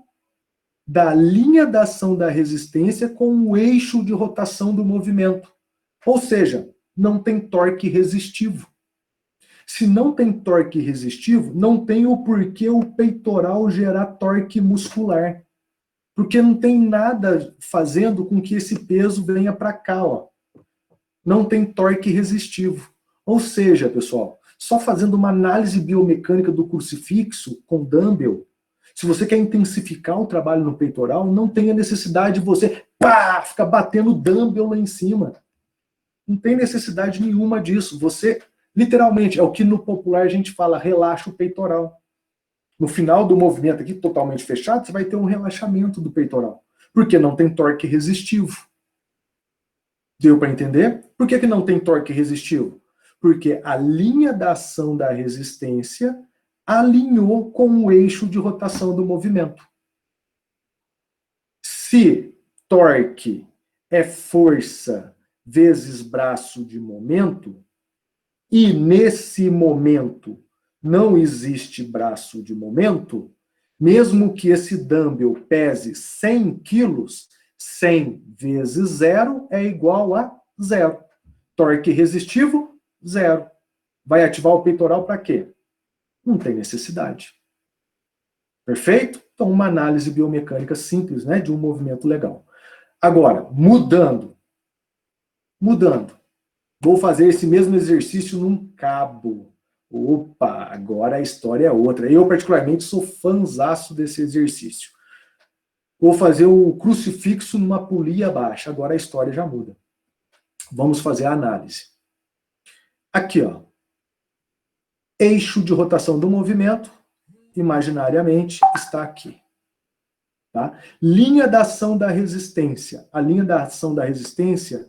da linha da ação da resistência com o eixo de rotação do movimento. Ou seja, não tem torque resistivo. Se não tem torque resistivo, não tem o porquê o peitoral gerar torque muscular. Porque não tem nada fazendo com que esse peso venha para cá, ó. Não tem torque resistivo. Ou seja, pessoal, só fazendo uma análise biomecânica do crucifixo com dumbbell, se você quer intensificar o trabalho no peitoral, não tem a necessidade de você pá, fica batendo dumbbell lá em cima. Não tem necessidade nenhuma disso. Você, literalmente, é o que no popular a gente fala, relaxa o peitoral. No final do movimento aqui, totalmente fechado, você vai ter um relaxamento do peitoral. Porque não tem torque resistivo. Deu para entender? Por que não tem torque resistivo? Porque a linha da ação da resistência alinhou com o eixo de rotação do movimento. Se torque é força vezes braço de momento, e nesse momento não existe braço de momento, mesmo que esse dumbbell pese 100 quilos, 100 vezes 0 é igual a 0. Torque resistivo, 0. Vai ativar o peitoral para quê? Não tem necessidade. Perfeito? Então, uma análise biomecânica simples, né, de um movimento legal. Agora, mudando. Vou fazer esse mesmo exercício num cabo. Opa, agora a história é outra. Eu, particularmente, sou fãzaço desse exercício. Vou fazer o crucifixo numa polia baixa. Agora a história já muda. Vamos fazer a análise. Aqui, ó. Eixo de rotação do movimento, imaginariamente, está aqui. Tá? Linha da ação da resistência. A linha da ação da resistência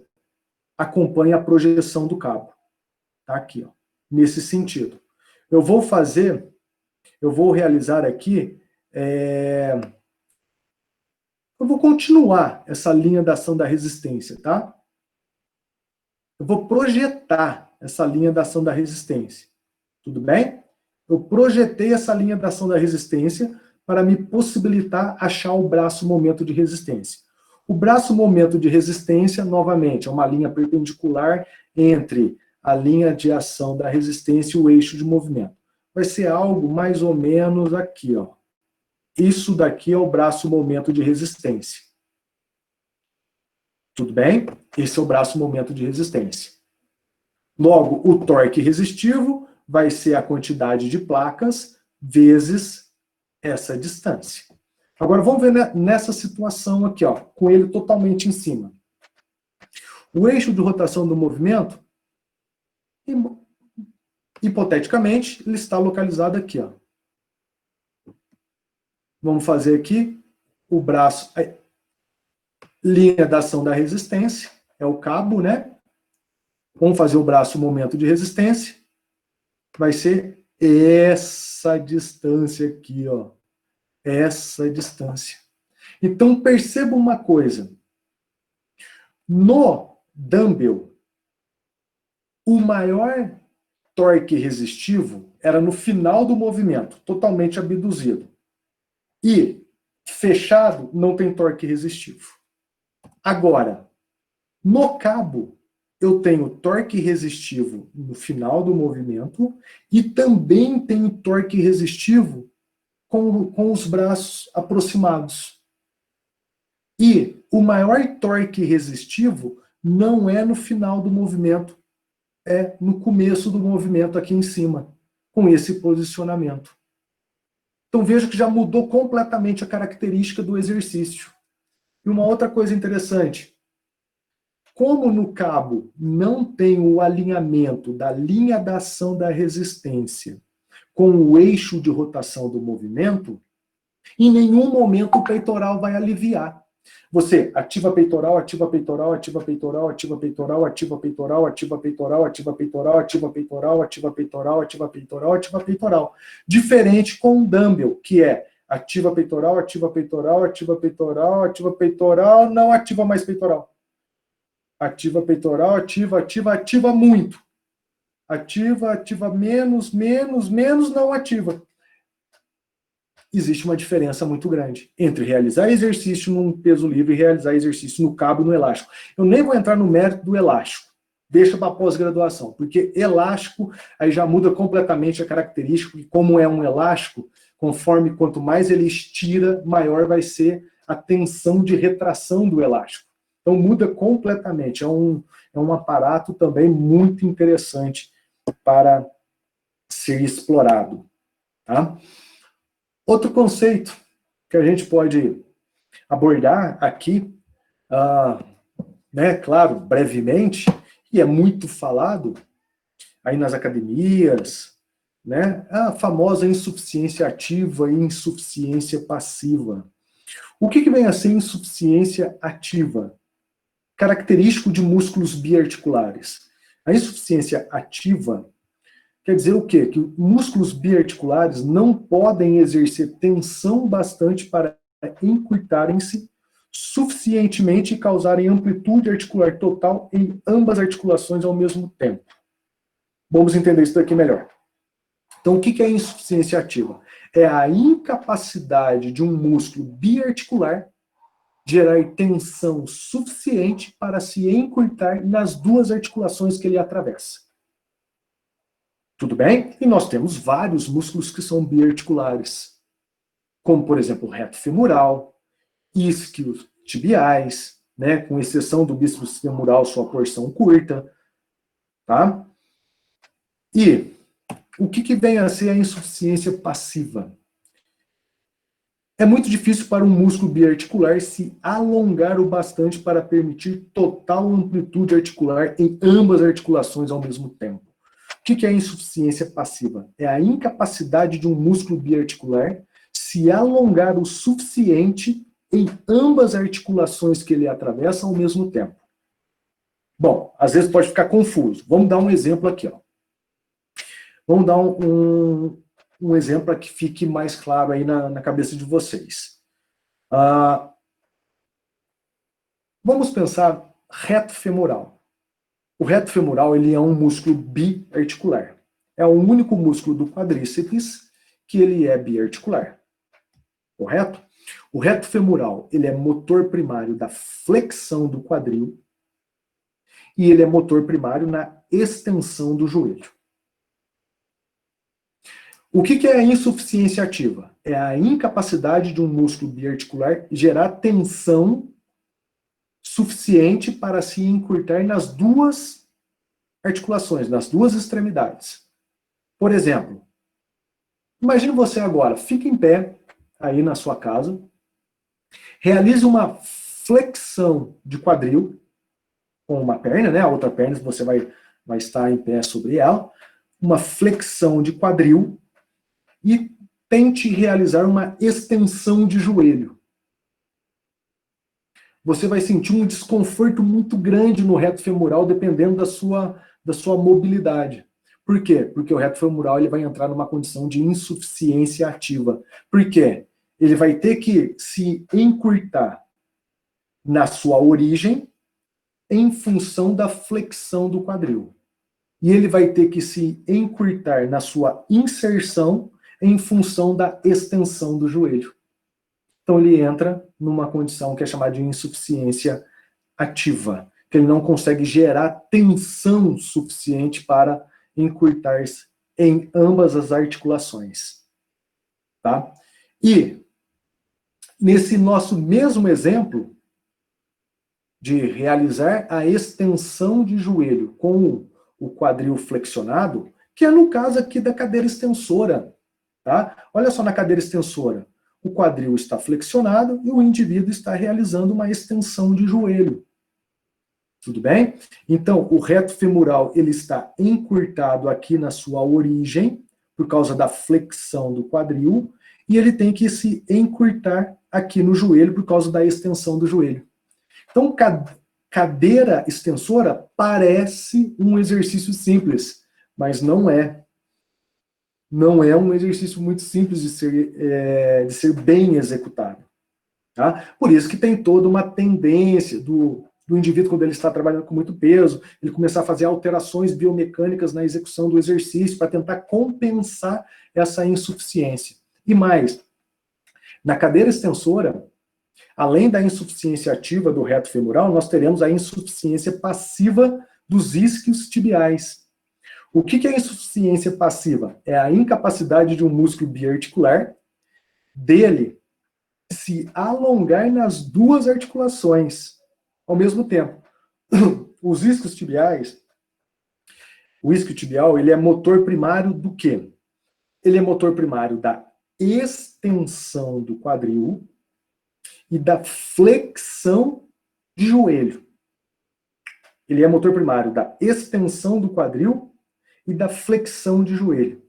acompanha a projeção do cabo. Tá aqui, ó. Nesse sentido. Eu vou realizar aqui, eu vou continuar essa linha da ação da resistência, tá? Eu vou projetar essa linha da ação da resistência. Tudo bem? Eu projetei essa linha da ação da resistência para me possibilitar achar o braço momento de resistência. O braço momento de resistência, novamente, é uma linha perpendicular entre a linha de ação da resistência e o eixo de movimento. Vai ser algo mais ou menos aqui, ó. Isso daqui é o braço momento de resistência. Tudo bem? Esse é o braço momento de resistência. Logo, o torque resistivo vai ser a quantidade de placas vezes essa distância. Agora, vamos ver nessa situação aqui, ó, com ele totalmente em cima. O eixo de rotação do movimento, hipoteticamente, ele está localizado aqui, ó. Vamos fazer aqui o braço, linha da ação da resistência, é o cabo, né? Vamos fazer o braço momento de resistência. Vai ser essa distância aqui, ó. Essa distância. Então, perceba uma coisa. No dumbbell, o maior torque resistivo era no final do movimento, totalmente abduzido. E fechado não tem torque resistivo. Agora, no cabo, eu tenho torque resistivo no final do movimento e também tenho torque resistivo com os braços aproximados. E o maior torque resistivo não é no final do movimento, é no começo do movimento aqui em cima, com esse posicionamento. Então veja que já mudou completamente a característica do exercício. E uma outra coisa interessante, como no cabo não tem o alinhamento da linha da ação da resistência com o eixo de rotação do movimento, em nenhum momento o peitoral vai aliviar. Você ativa peitoral, ativa peitoral, ativa peitoral, ativa peitoral, ativa peitoral, ativa peitoral, ativa peitoral, ativa peitoral, ativa peitoral, ativa peitoral, ativa peitoral. Diferente com o dumbbell, que é ativa peitoral, ativa peitoral, ativa peitoral, ativa peitoral, não ativa mais peitoral. Ativa peitoral, ativa muito. Ativa menos, não ativa. Existe uma diferença muito grande entre realizar exercício num peso livre e realizar exercício no cabo e no elástico. Eu nem vou entrar no mérito do elástico, deixa para pós-graduação, porque elástico aí já muda completamente a característica, e como é um elástico, conforme quanto mais ele estira, maior vai ser a tensão de retração do elástico. Então muda completamente, é um aparato também muito interessante para ser explorado. Tá? Outro conceito que a gente pode abordar aqui né, claro, brevemente, e é muito falado aí nas academias, né, a famosa insuficiência ativa e insuficiência passiva. O que vem a ser insuficiência ativa? Característico de músculos biarticulares. A insuficiência ativa quer dizer o quê? Que músculos biarticulares não podem exercer tensão bastante para encurtarem-se suficientemente e causarem amplitude articular total em ambas articulações ao mesmo tempo. Vamos entender isso daqui melhor. Então, o que é insuficiência ativa? É a incapacidade de um músculo biarticular gerar tensão suficiente para se encurtar nas duas articulações que ele atravessa. Tudo bem? E nós temos vários músculos que são biarticulares, como, por exemplo, o reto femoral, isquios tibiais, né, com exceção do bíceps femoral, sua porção curta, tá? E o que vem a ser a insuficiência passiva? É muito difícil para um músculo biarticular se alongar o bastante para permitir total amplitude articular em ambas articulações ao mesmo tempo. O que é insuficiência passiva? É a incapacidade de um músculo biarticular se alongar o suficiente em ambas articulações que ele atravessa ao mesmo tempo. Bom, às vezes pode ficar confuso. Vamos dar um exemplo aqui, ó. Vamos dar um exemplo para que fique mais claro aí na cabeça de vocês. Vamos pensar reto femoral. O reto femoral ele é um músculo biarticular. É o único músculo do quadríceps que ele é biarticular. Correto? O reto femoral ele é motor primário da flexão do quadril e ele é motor primário na extensão do joelho. O que é a insuficiência ativa? É a incapacidade de um músculo biarticular gerar tensão suficiente para se encurtar nas duas articulações, nas duas extremidades. Por exemplo, imagine você agora, fique em pé aí na sua casa, realize uma flexão de quadril com uma perna, né? A outra perna você vai estar em pé sobre ela, uma flexão de quadril e tente realizar uma extensão de joelho. Você vai sentir um desconforto muito grande no reto femoral, dependendo da sua mobilidade. Por quê? Porque o reto femoral ele vai entrar numa condição de insuficiência ativa. Por quê? Ele vai ter que se encurtar na sua origem em função da flexão do quadril. E ele vai ter que se encurtar na sua inserção em função da extensão do joelho. Então ele entra numa condição que é chamada de insuficiência ativa, que ele não consegue gerar tensão suficiente para encurtar-se em ambas as articulações. Tá? E nesse nosso mesmo exemplo de realizar a extensão de joelho com o quadril flexionado, que é no caso aqui da cadeira extensora. Tá? Olha só na cadeira extensora. O quadril está flexionado e o indivíduo está realizando uma extensão de joelho. Tudo bem? Então, o reto femoral ele está encurtado aqui na sua origem, por causa da flexão do quadril, e ele tem que se encurtar aqui no joelho, por causa da extensão do joelho. Então, cadeira extensora parece um exercício simples, mas não é. Não é um exercício muito simples de ser bem executado. Tá? Por isso que tem toda uma tendência do indivíduo, quando ele está trabalhando com muito peso, ele começar a fazer alterações biomecânicas na execução do exercício para tentar compensar essa insuficiência. E mais, na cadeira extensora, além da insuficiência ativa do reto femoral, nós teremos a insuficiência passiva dos isquios tibiais. O que é insuficiência passiva? É a incapacidade de um músculo biarticular dele se alongar nas duas articulações ao mesmo tempo. Os isquios tibiais, o isquio tibial, ele é motor primário do quê? Ele é motor primário da extensão do quadril e da flexão de joelho. Ele é motor primário da extensão do quadril e da flexão de joelho.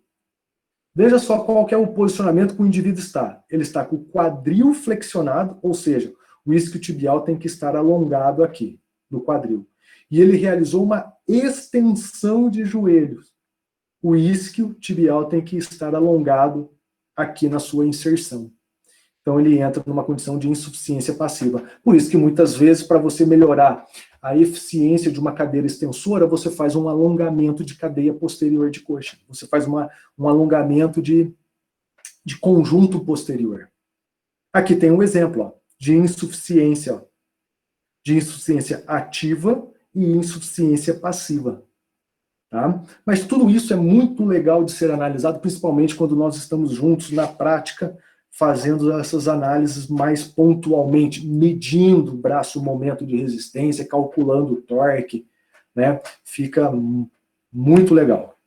Veja só qual que é o posicionamento que o indivíduo está. Ele está com o quadril flexionado, ou seja, o isquiotibial tem que estar alongado aqui, no quadril. E ele realizou uma extensão de joelhos. O isquiotibial tem que estar alongado aqui na sua inserção. Então ele entra numa condição de insuficiência passiva. Por isso que muitas vezes, para você melhorar a eficiência de uma cadeira extensora, você faz um alongamento de cadeia posterior de coxa. Você faz um alongamento de conjunto posterior. Aqui tem um exemplo, ó, de insuficiência ativa e insuficiência passiva. Tá? Mas tudo isso é muito legal de ser analisado, principalmente quando nós estamos juntos na prática, fazendo essas análises mais pontualmente, medindo o braço, o momento de resistência, calculando o torque, né? Fica muito legal.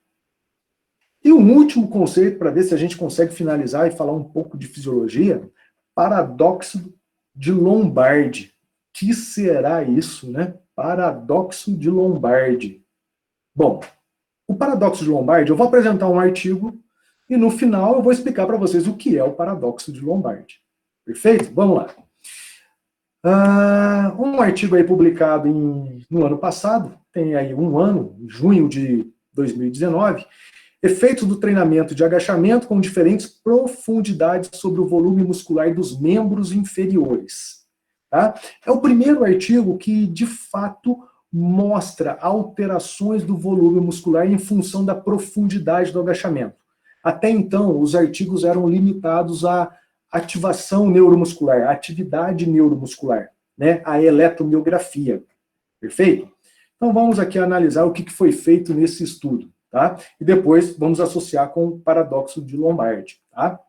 E um último conceito, para ver se a gente consegue finalizar e falar um pouco de fisiologia, paradoxo de Lombardi. Que será isso, né? Paradoxo de Lombardi. Bom, o paradoxo de Lombardi, eu vou apresentar um artigo e no final eu vou explicar para vocês o que é o paradoxo de Lombardi. Perfeito? Vamos lá. Um artigo aí publicado no ano passado, tem aí um ano, em junho de 2019, efeitos do treinamento de agachamento com diferentes profundidades sobre o volume muscular dos membros inferiores. Tá? É o primeiro artigo que, de fato, mostra alterações do volume muscular em função da profundidade do agachamento. Até então, os artigos eram limitados à ativação neuromuscular, à atividade neuromuscular, né, a eletromiografia. Perfeito? Então vamos aqui analisar o que foi feito nesse estudo, tá? E depois vamos associar com o paradoxo de Lombardi, tá?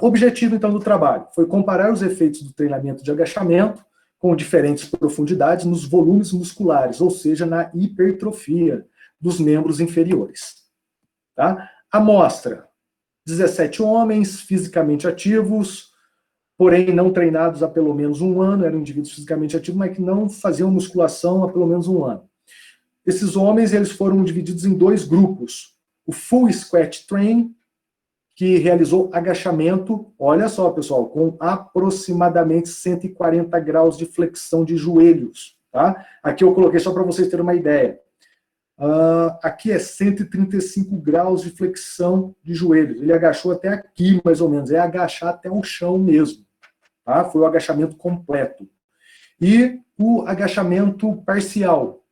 Objetivo, então, do trabalho foi comparar os efeitos do treinamento de agachamento com diferentes profundidades nos volumes musculares, ou seja, na hipertrofia dos membros inferiores. Tá? Amostra: 17 homens fisicamente ativos, porém não treinados há pelo menos um ano, eram indivíduos fisicamente ativos, mas que não faziam musculação há pelo menos um ano. Esses homens eles foram divididos em dois grupos. O Full Squat Train, que realizou agachamento, olha só, pessoal, com aproximadamente 140 graus de flexão de joelhos. Tá? Aqui eu coloquei só para vocês terem uma ideia. Aqui é 135 graus de flexão de joelhos. Ele agachou até aqui, mais ou menos. É agachar até o chão mesmo. Tá? Foi o agachamento completo. E o agachamento parcial,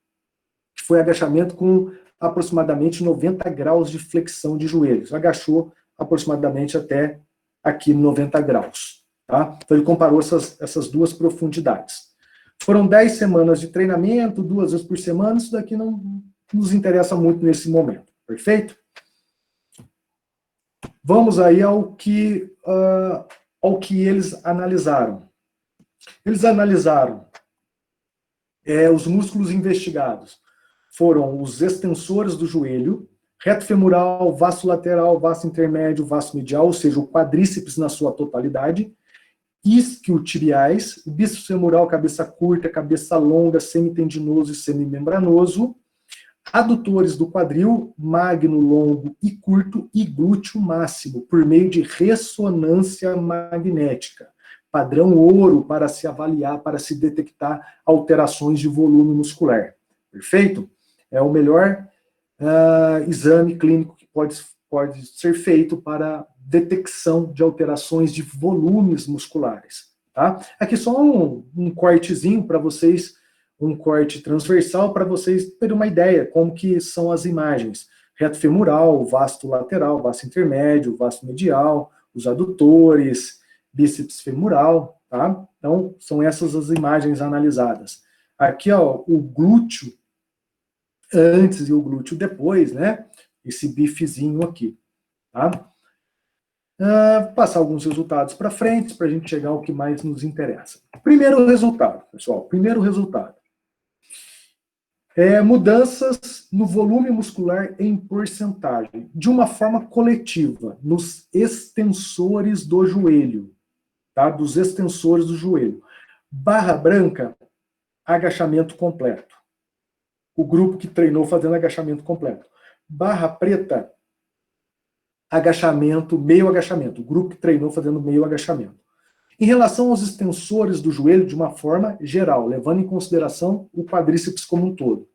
que foi agachamento com aproximadamente 90 graus de flexão de joelhos. Agachou aproximadamente até aqui 90 graus. Tá? Então ele comparou essas duas profundidades. Foram 10 semanas de treinamento, 2 vezes por semana. Isso daqui não nos interessa muito nesse momento, perfeito? Vamos aí ao que eles analisaram. Eles analisaram os músculos investigados. Foram os extensores do joelho, reto femoral, vasto lateral, vasto intermédio, vasto medial, ou seja, o quadríceps na sua totalidade, isquiotibiais, bíceps femoral, cabeça curta, cabeça longa, semitendinoso e semimembranoso, adutores do quadril, magno, longo e curto, e glúteo máximo, por meio de ressonância magnética. Padrão ouro para se avaliar, para se detectar alterações de volume muscular. Perfeito? É o melhor exame clínico que pode ser feito para detecção de alterações de volumes musculares. Tá? Aqui só um cortezinho para vocês, um corte transversal para vocês terem uma ideia como que são as imagens. Reto femoral, vasto lateral, vasto intermédio, vasto medial, os adutores, bíceps femoral, tá? Então, são essas as imagens analisadas. Aqui, ó, o glúteo antes e o glúteo depois, né? Esse bifezinho aqui, tá? Vou passar alguns resultados para frente, para a gente chegar ao que mais nos interessa. Primeiro resultado, pessoal, primeiro resultado. Mudanças no volume muscular em porcentagem, de uma forma coletiva, nos extensores do joelho, tá? Dos extensores do joelho. Barra branca, agachamento completo. O grupo que treinou fazendo agachamento completo. Barra preta, agachamento, meio agachamento. O grupo que treinou fazendo meio agachamento. Em relação aos extensores do joelho, de uma forma geral, levando em consideração o quadríceps como um todo.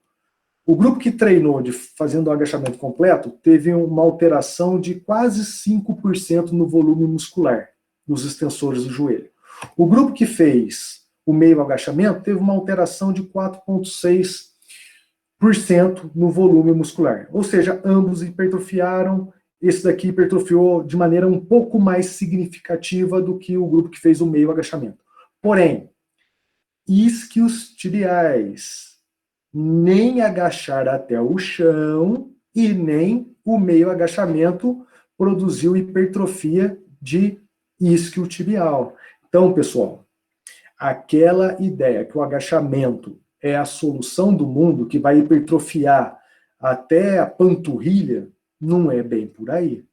O grupo que treinou fazendo o agachamento completo teve uma alteração de quase 5% no volume muscular dos extensores do joelho. O grupo que fez o meio agachamento teve uma alteração de 4,6% no volume muscular. Ou seja, ambos hipertrofiaram. Esse daqui hipertrofiou de maneira um pouco mais significativa do que o grupo que fez o meio agachamento. Porém, isquios tibiais, nem agachar até o chão e nem o meio agachamento produziu hipertrofia de isquio tibial. Então, pessoal, aquela ideia que o agachamento é a solução do mundo, que vai hipertrofiar até a panturrilha, não é bem por aí,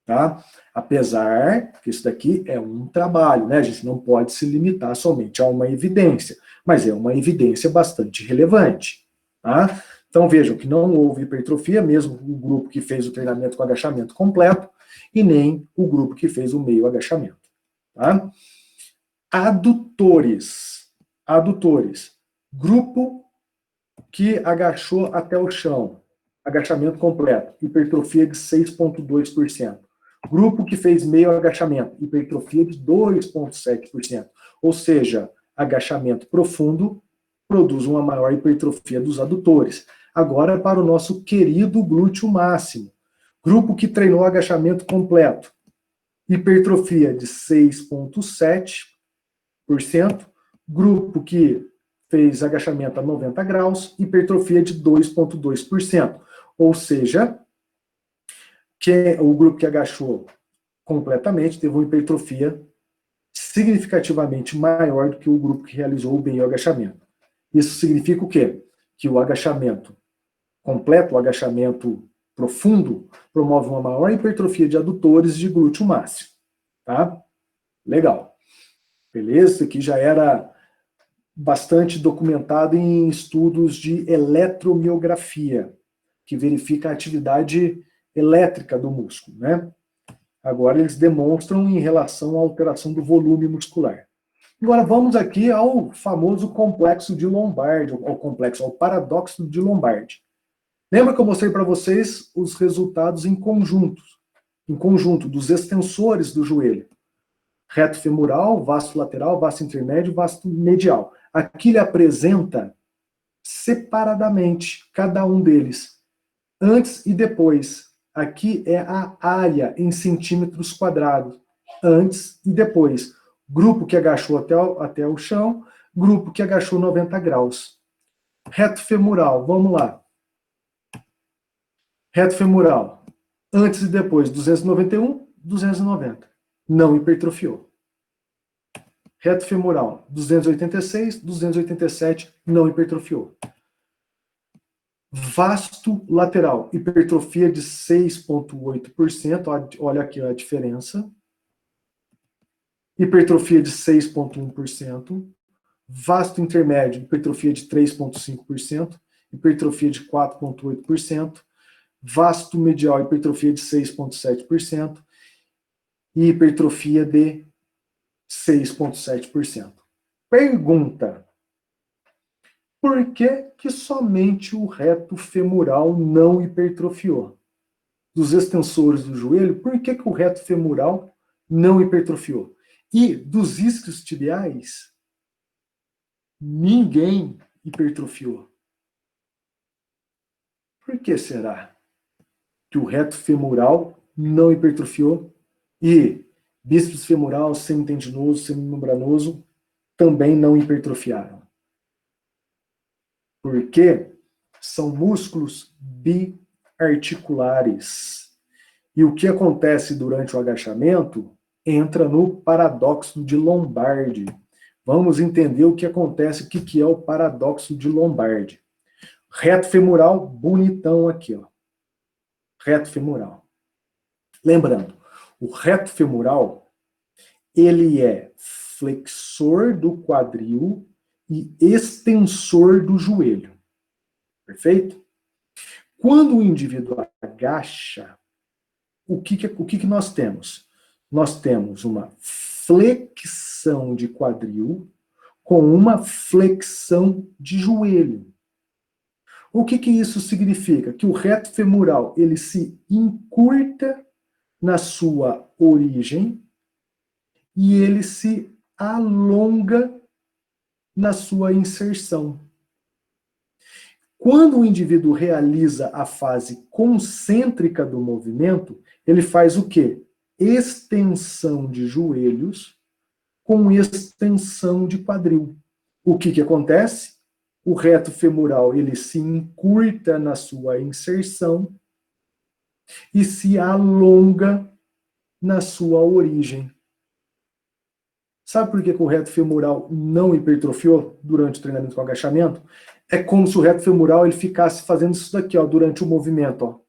tá? Apesar que isso daqui é um trabalho, né? A gente não pode se limitar somente a uma evidência, mas é uma evidência bastante relevante, tá? Então vejam que não houve hipertrofia, mesmo o grupo que fez o treinamento com agachamento completo, e nem o grupo que fez o meio agachamento, tá? Adutores. Adutores. Grupo que agachou até o chão, agachamento completo, hipertrofia de 6,2%. Grupo que fez meio agachamento, hipertrofia de 2,7%. Ou seja, agachamento profundo produz uma maior hipertrofia dos adutores. Agora para o nosso querido glúteo máximo. Grupo que treinou agachamento completo, hipertrofia de 6,7%. Grupo que fez agachamento a 90 graus, hipertrofia de 2,2%. Ou seja, que o grupo que agachou completamente teve uma hipertrofia significativamente maior do que o grupo que realizou o meio agachamento. Isso significa o quê? Que o agachamento completo, o agachamento profundo, promove uma maior hipertrofia de adutores de glúteo máximo. Tá? Legal. Beleza? Isso aqui já era bastante documentado em estudos de eletromiografia, que verifica a atividade elétrica do músculo, né? Agora eles demonstram em relação à alteração do volume muscular. Agora vamos aqui ao famoso complexo de Lombardi, ao paradoxo de Lombardi. Lembra que eu mostrei para vocês os resultados em conjunto dos extensores do joelho? Reto femoral, vasto lateral, vasto intermédio, vasto medial. Aqui ele apresenta separadamente cada um deles, antes e depois. Aqui é a área em centímetros quadrados, antes e depois. Grupo que agachou até o chão, grupo que agachou 90 graus. Reto femoral, vamos lá. Reto femoral, antes e depois, 291, 290. Não hipertrofiou. Reto femoral, 286, 287, não hipertrofiou. Vasto lateral, hipertrofia de 6,8%, olha aqui a diferença. Hipertrofia de 6,1%. Vasto intermédio, hipertrofia de 3,5%. Hipertrofia de 4,8%. Vasto medial, hipertrofia de 6,7%. E hipertrofia de 6,7%. Pergunta: por que somente o reto femoral não hipertrofiou? Dos extensores do joelho, por que o reto femoral não hipertrofiou? E dos isquios tibiais, ninguém hipertrofiou. Por que será que o reto femoral não hipertrofiou e bíceps femoral, semitendinoso, semimembranoso também não hipertrofiaram? Porque são músculos biarticulares. E o que acontece durante o agachamento entra no paradoxo de Lombardi. Vamos entender o que acontece, o que é o paradoxo de Lombardi. Reto femoral, bonitão aqui, ó. Reto femoral. Lembrando, o reto femoral, ele é flexor do quadril e extensor do joelho. Perfeito? Quando o indivíduo agacha, o que nós temos? Nós temos uma flexão de quadril com uma flexão de joelho. O que isso significa? Que o reto femoral ele se encurta na sua origem e ele se alonga na sua inserção. Quando o indivíduo realiza a fase concêntrica do movimento, ele faz o quê? Extensão de joelhos com extensão de quadril. O que acontece? O reto femoral ele se encurta na sua inserção e se alonga na sua origem. Sabe por que o reto femoral não hipertrofiou durante o treinamento com agachamento? É como se o reto femoral ele ficasse fazendo isso daqui, ó, durante o movimento. Ó.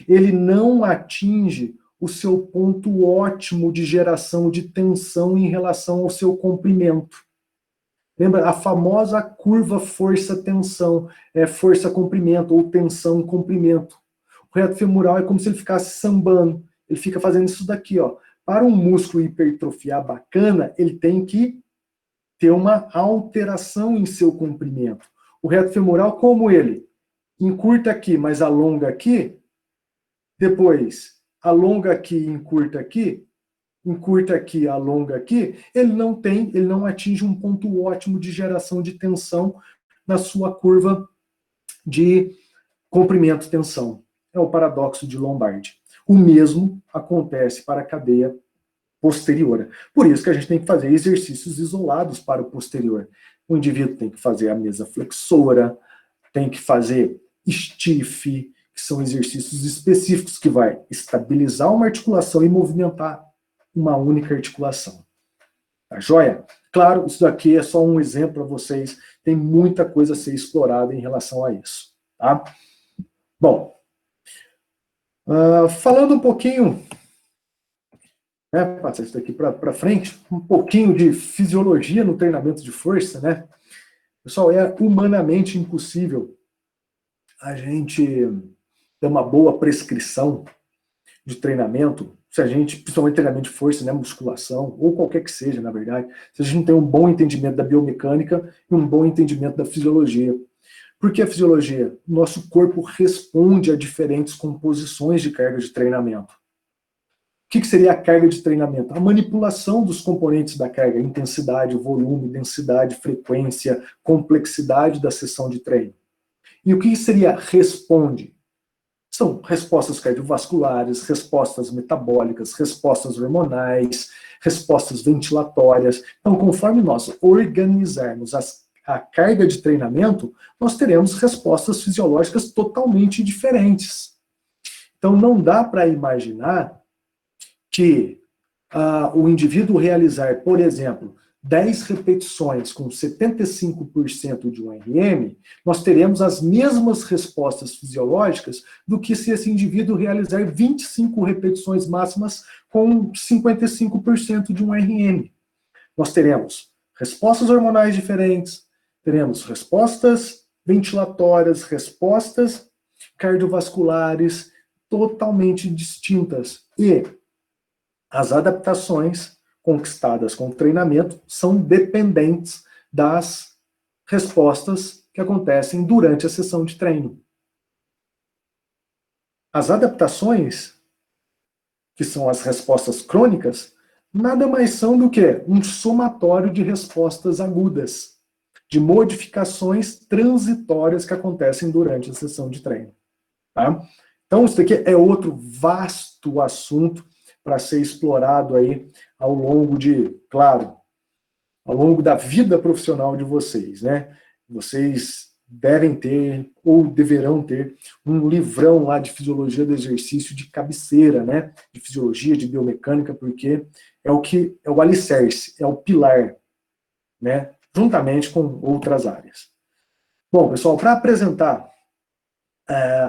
Ele não atinge o seu ponto ótimo de geração de tensão em relação ao seu comprimento. Lembra? A famosa curva força-tensão, força-comprimento, ou tensão-comprimento. O reto femoral é como se ele ficasse sambando. Ele fica fazendo isso daqui, ó. Para um músculo hipertrofiar bacana, ele tem que ter uma alteração em seu comprimento. O reto femoral, como ele encurta aqui, mas alonga aqui, depois alonga aqui e encurta aqui, alonga aqui, ele não atinge um ponto ótimo de geração de tensão na sua curva de comprimento-tensão. É o paradoxo de Lombardi. O mesmo acontece para a cadeia posterior. Por isso que a gente tem que fazer exercícios isolados para o posterior. O indivíduo tem que fazer a mesa flexora, tem que fazer stiff, que são exercícios específicos que vai estabilizar uma articulação e movimentar uma única articulação. Tá joia? Claro, isso daqui é só um exemplo para vocês. Tem muita coisa a ser explorada em relação a isso. Tá? Bom, falando um pouquinho, passar isso daqui para frente, um pouquinho de fisiologia no treinamento de força, né? Pessoal, é humanamente impossível a gente ter uma boa prescrição de treinamento, se a gente, principalmente treinamento de força, né, musculação, ou qualquer que seja, na verdade, se a gente não tem um bom entendimento da biomecânica e um bom entendimento da fisiologia. Por que a fisiologia? Nosso corpo responde a diferentes composições de carga de treinamento. O que seria a carga de treinamento? A manipulação dos componentes da carga, intensidade, volume, densidade, frequência, complexidade da sessão de treino. E o que seria responde? São respostas cardiovasculares, respostas metabólicas, respostas hormonais, respostas ventilatórias. Então, conforme nós organizarmos a carga de treinamento, nós teremos respostas fisiológicas totalmente diferentes. Então, não dá para imaginar que o indivíduo realizar, por exemplo, 10 repetições com 75% de um RM, nós teremos as mesmas respostas fisiológicas do que se esse indivíduo realizar 25 repetições máximas com 55% de um RM. Nós teremos respostas hormonais diferentes, teremos respostas ventilatórias, respostas cardiovasculares totalmente distintas. E as adaptações conquistadas com o treinamento são dependentes das respostas que acontecem durante a sessão de treino. As adaptações, que são as respostas crônicas, nada mais são do que um somatório de respostas agudas, de modificações transitórias que acontecem durante a sessão de treino. Tá? Então, isso aqui é outro vasto assunto para ser explorado aí ao longo ao longo da vida profissional de vocês, né? Vocês devem ter, ou deverão ter, um livrão lá de fisiologia do exercício de cabeceira, né? De fisiologia, de biomecânica, porque é o alicerce, é o pilar, né? Juntamente com outras áreas. Bom, pessoal, para apresentar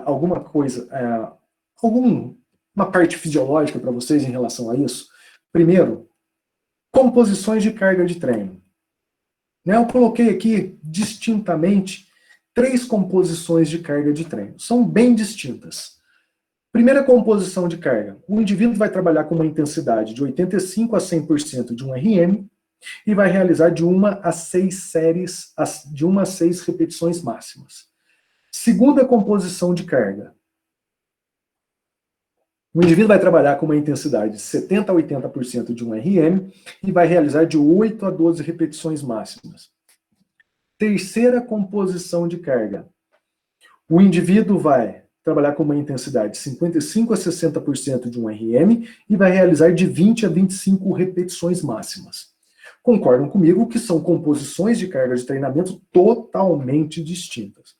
alguma coisa, uma parte fisiológica para vocês em relação a isso, primeiro, composições de carga de treino. Né, eu coloquei aqui distintamente 3 composições de carga de treino. São bem distintas. Primeira composição de carga. O indivíduo vai trabalhar com uma intensidade de 85 a 100% de um RM e vai realizar de 1 a 6 séries, de 1 a 6 repetições máximas. Segunda composição de carga. O indivíduo vai trabalhar com uma intensidade de 70 a 80% de um RM e vai realizar de 8 a 12 repetições máximas. Terceira composição de carga. O indivíduo vai trabalhar com uma intensidade de 55 a 60% de um RM e vai realizar de 20 a 25 repetições máximas. Concordam comigo que são composições de carga de treinamento totalmente distintas.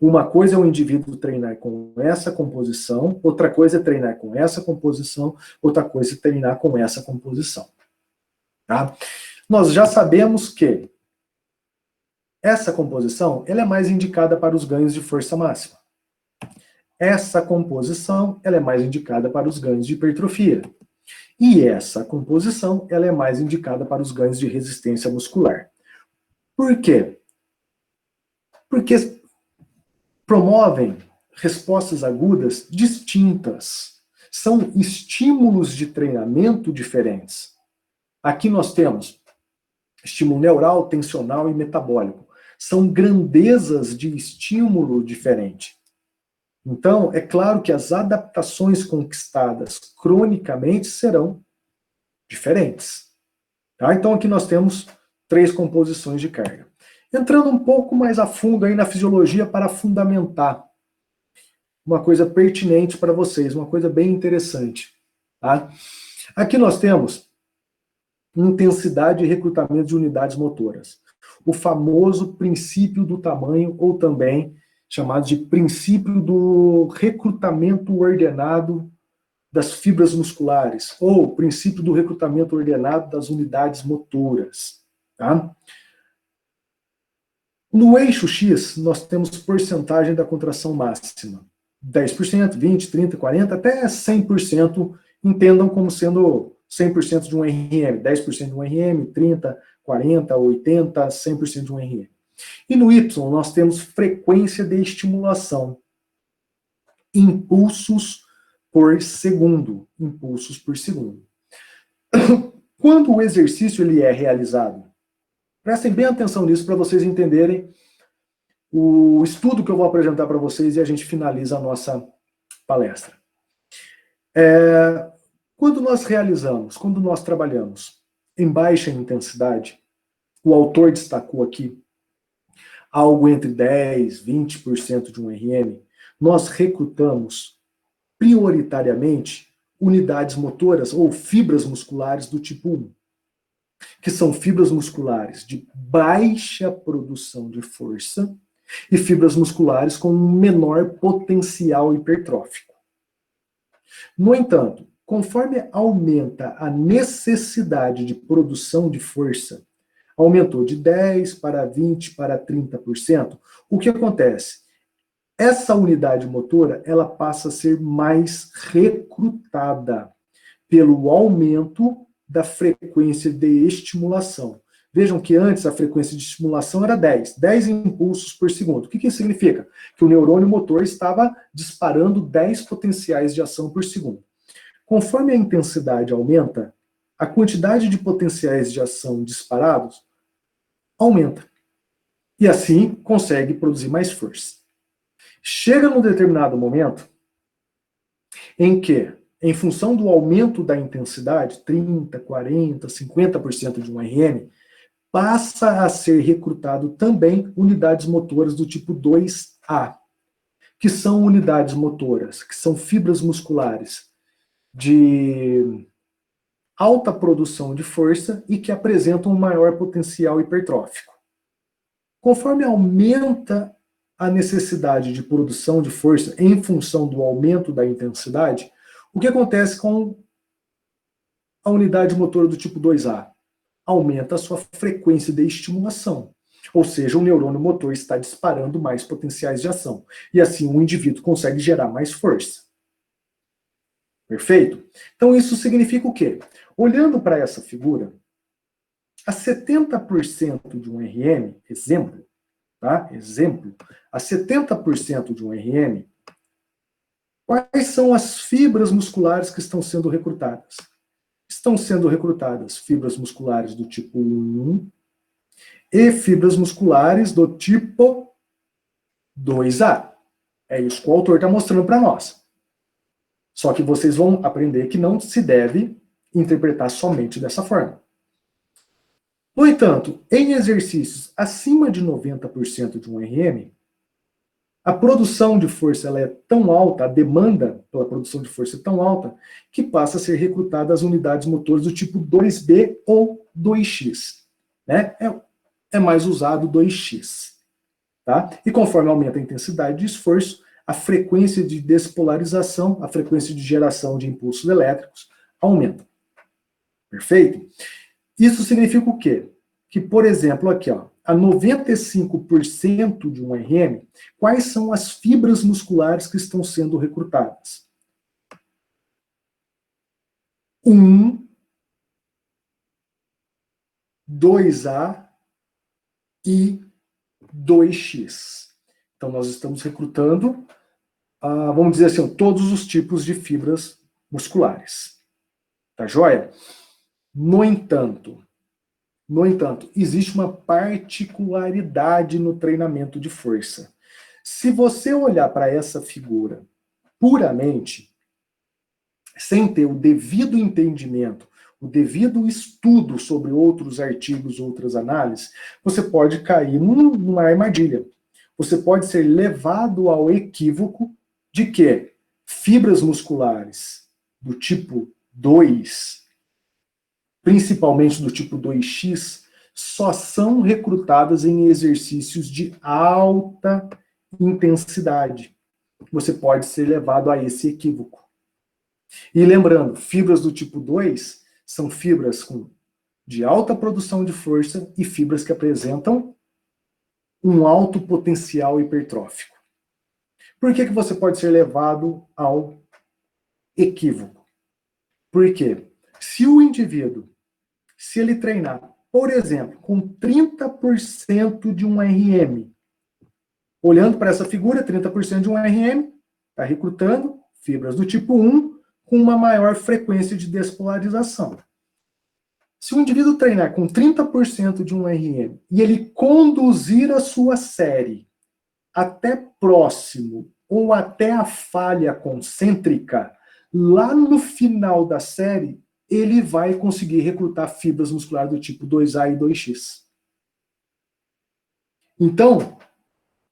Uma coisa é o indivíduo treinar com essa composição, outra coisa é treinar com essa composição, outra coisa é treinar com essa composição. Tá? Nós já sabemos que essa composição ela é mais indicada para os ganhos de força máxima. Essa composição ela é mais indicada para os ganhos de hipertrofia. E essa composição ela é mais indicada para os ganhos de resistência muscular. Por quê? Porque promovem respostas agudas distintas. São estímulos de treinamento diferentes. Aqui nós temos estímulo neural, tensional e metabólico. São grandezas de estímulo diferente. Então, é claro que as adaptações conquistadas cronicamente serão diferentes. Tá? Então, aqui nós temos 3 composições de carga. Entrando um pouco mais a fundo aí na fisiologia para fundamentar uma coisa pertinente para vocês, uma coisa bem interessante. Tá? Aqui nós temos intensidade e recrutamento de unidades motoras. O famoso princípio do tamanho, ou também chamado de princípio do recrutamento ordenado das fibras musculares, ou princípio do recrutamento ordenado das unidades motoras. Tá? No eixo X, nós temos porcentagem da contração máxima. 10%, 20%, 30%, 40%, até 100%, entendam como sendo 100% de um RM, 10% de um RM, 30%, 40%, 80%, 100% de um RM. E no Y, nós temos frequência de estimulação. Impulsos por segundo. Impulsos por segundo. Quando o exercício ele é realizado, prestem bem atenção nisso para vocês entenderem o estudo que eu vou apresentar para vocês e a gente finaliza a nossa palestra. Quando nós realizamos, quando nós trabalhamos em baixa intensidade, o autor destacou aqui, algo entre 10%, 20% de um RM, nós recrutamos prioritariamente unidades motoras ou fibras musculares do tipo 1, que são fibras musculares de baixa produção de força e fibras musculares com um menor potencial hipertrófico. No entanto, conforme aumenta a necessidade de produção de força, aumentou de 10% para 20% para 30%, o que acontece? Essa unidade motora ela passa a ser mais recrutada pelo aumento da frequência de estimulação. Vejam que antes a frequência de estimulação era 10 impulsos por segundo. O que isso significa? Que o neurônio motor estava disparando 10 potenciais de ação por segundo. Conforme a intensidade aumenta, a quantidade de potenciais de ação disparados aumenta. E assim consegue produzir mais força. Chega num determinado momento em que, em função do aumento da intensidade, 30%, 40%, 50% de um RM, passa a ser recrutado também unidades motoras do tipo 2A, que são unidades motoras, que são fibras musculares de alta produção de força e que apresentam um maior potencial hipertrófico. Conforme aumenta a necessidade de produção de força em função do aumento da intensidade, o que acontece com a unidade motora do tipo 2A? Aumenta a sua frequência de estimulação. Ou seja, o neurônio motor está disparando mais potenciais de ação. E assim o indivíduo consegue gerar mais força. Perfeito? Então isso significa o quê? Olhando para essa figura, a 70% de um RM, exemplo, tá? Exemplo, a 70% de um RM, quais são as fibras musculares que estão sendo recrutadas? Estão sendo recrutadas fibras musculares do tipo 1 e fibras musculares do tipo 2A. É isso que o autor está mostrando para nós. Só que vocês vão aprender que não se deve interpretar somente dessa forma. No entanto, em exercícios acima de 90% de um RM, a produção de força ela é tão alta, a demanda pela produção de força é tão alta, que passa a ser recrutada as unidades motores do tipo 2B ou 2X. Né? É mais usado 2X. Tá? E conforme aumenta a intensidade de esforço, a frequência de despolarização, a frequência de geração de impulsos elétricos aumenta. Perfeito? Isso significa o quê? Que, por exemplo, aqui, ó, a 95% de um RM, quais são as fibras musculares que estão sendo recrutadas? 1, 2A e 2X. Então, nós estamos recrutando, vamos dizer assim, todos os tipos de fibras musculares. Tá joia? No entanto, existe uma particularidade no treinamento de força. Se você olhar para essa figura puramente, sem ter o devido entendimento, o devido estudo sobre outros artigos, outras análises, você pode cair numa armadilha. Você pode ser levado ao equívoco de que fibras musculares do tipo 2, principalmente do tipo 2X, só são recrutadas em exercícios de alta intensidade. Você pode ser levado a esse equívoco. E lembrando, fibras do tipo 2 são fibras de alta produção de força e fibras que apresentam um alto potencial hipertrófico. Por que você pode ser levado ao equívoco? Porque se o indivíduo, se ele treinar, por exemplo, com 30% de um RM, olhando para essa figura, 30% de um RM, está recrutando fibras do tipo 1 com uma maior frequência de despolarização. Se o indivíduo treinar com 30% de um RM e ele conduzir a sua série até próximo ou até a falha concêntrica, lá no final da série, ele vai conseguir recrutar fibras musculares do tipo 2A e 2X. Então,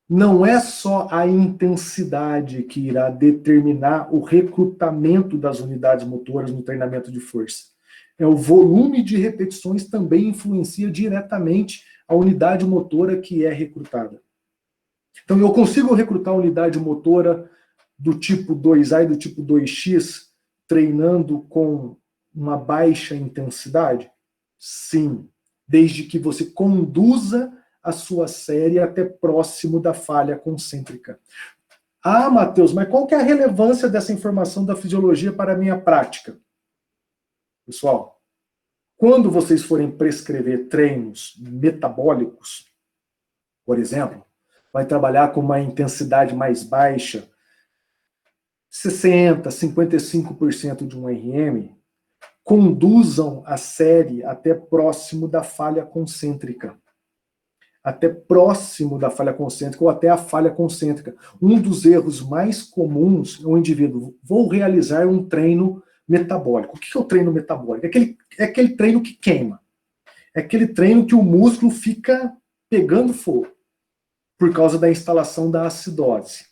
não é só a intensidade que irá determinar o recrutamento das unidades motoras no treinamento de força. O volume de repetições também influencia diretamente a unidade motora que é recrutada. Então, eu consigo recrutar a unidade motora do tipo 2A e do tipo 2X treinando com uma baixa intensidade? Sim, desde que você conduza a sua série até próximo da falha concêntrica. Ah, Matheus, mas qual que é a relevância dessa informação da fisiologia para a minha prática? Pessoal, quando vocês forem prescrever treinos metabólicos, por exemplo, vai trabalhar com uma intensidade mais baixa, 60%, 55% de um RM, conduzam a série até próximo da falha concêntrica. Até próximo da falha concêntrica ou até a falha concêntrica. Um dos erros mais comuns é o indivíduo, vou realizar um treino metabólico. O que é o treino metabólico? É aquele treino que queima. É aquele treino que o músculo fica pegando fogo por causa da instalação da acidose.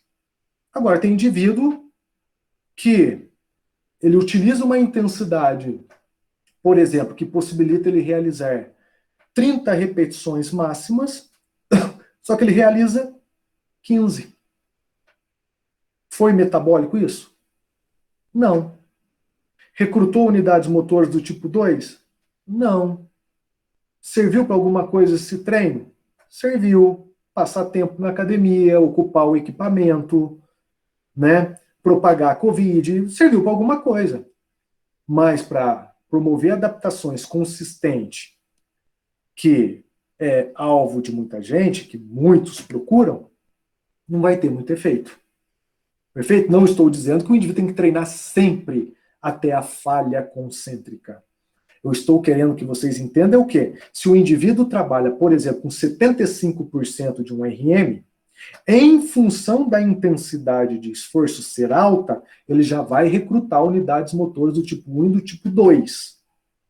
Agora, tem indivíduo que ele utiliza uma intensidade, por exemplo, que possibilita ele realizar 30 repetições máximas, só que ele realiza 15. Foi metabólico isso? Não. Recrutou unidades motoras do tipo 2? Não. Serviu para alguma coisa esse treino? Serviu. Passar tempo na academia, ocupar o equipamento, né? Propagar a Covid, serviu para alguma coisa. Mas para promover adaptações consistentes que é alvo de muita gente, que muitos procuram, não vai ter muito efeito. Perfeito? Não estou dizendo que o indivíduo tem que treinar sempre até a falha concêntrica. Eu estou querendo que vocês entendam o quê? Se o indivíduo trabalha, por exemplo, com 75% de um RM, em função da intensidade de esforço ser alta, ele já vai recrutar unidades motoras do tipo 1 e do tipo 2,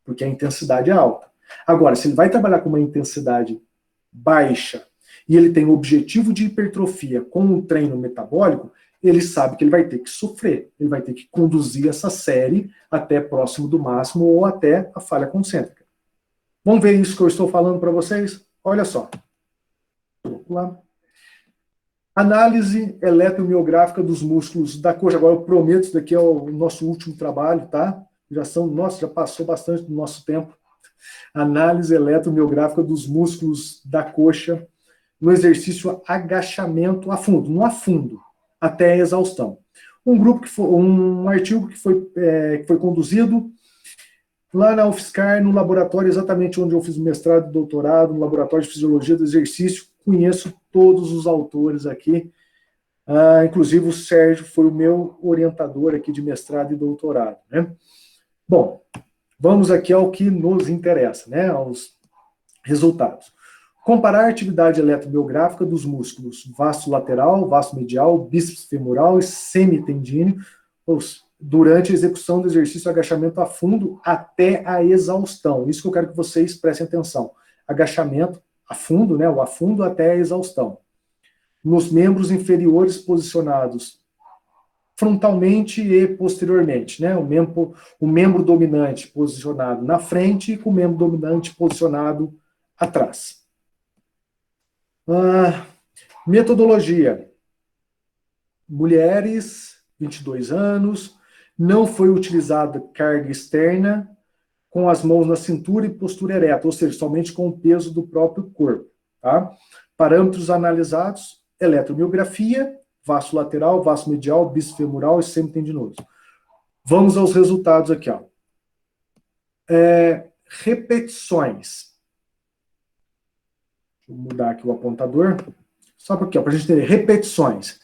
porque a intensidade é alta. Agora, se ele vai trabalhar com uma intensidade baixa e ele tem o objetivo de hipertrofia com um treino metabólico, ele sabe que ele vai ter que sofrer, ele vai ter que conduzir essa série até próximo do máximo ou até a falha concêntrica. Vamos ver isso que eu estou falando para vocês? Olha só. Vamos lá. Análise eletromiográfica dos músculos da coxa. Agora eu prometo, isso daqui é o nosso último trabalho, tá? Já passou bastante do nosso tempo. Análise eletromiográfica dos músculos da coxa no exercício agachamento a fundo, no afundo, até a exaustão. Um artigo que foi conduzido lá na UFSCar, no laboratório exatamente onde eu fiz o mestrado e doutorado, no laboratório de fisiologia do exercício. Conheço todos os autores aqui, inclusive o Sérgio foi o meu orientador aqui de mestrado e doutorado, né? Bom, vamos aqui ao que nos interessa, né? Aos resultados. Comparar a atividade eletromiográfica dos músculos vasto lateral, vasto medial, bíceps femoral e semitendíneo durante a execução do exercício agachamento a fundo até a exaustão. Isso que eu quero que vocês prestem atenção. Agachamento a fundo, né? O a fundo até a exaustão. Nos membros inferiores posicionados frontalmente e posteriormente, né? O membro dominante posicionado na frente e com o membro dominante posicionado atrás. Metodologia. Mulheres, 22 anos, não foi utilizada carga externa, com as mãos na cintura e postura ereta, ou seja, somente com o peso do próprio corpo. Tá? Parâmetros analisados, eletromiografia, vasto lateral, vasto medial, bíceps femoral e semitendinoso. Vamos aos resultados aqui. Ó. Repetições. Vou mudar aqui o apontador. Só para a gente entender. Repetições.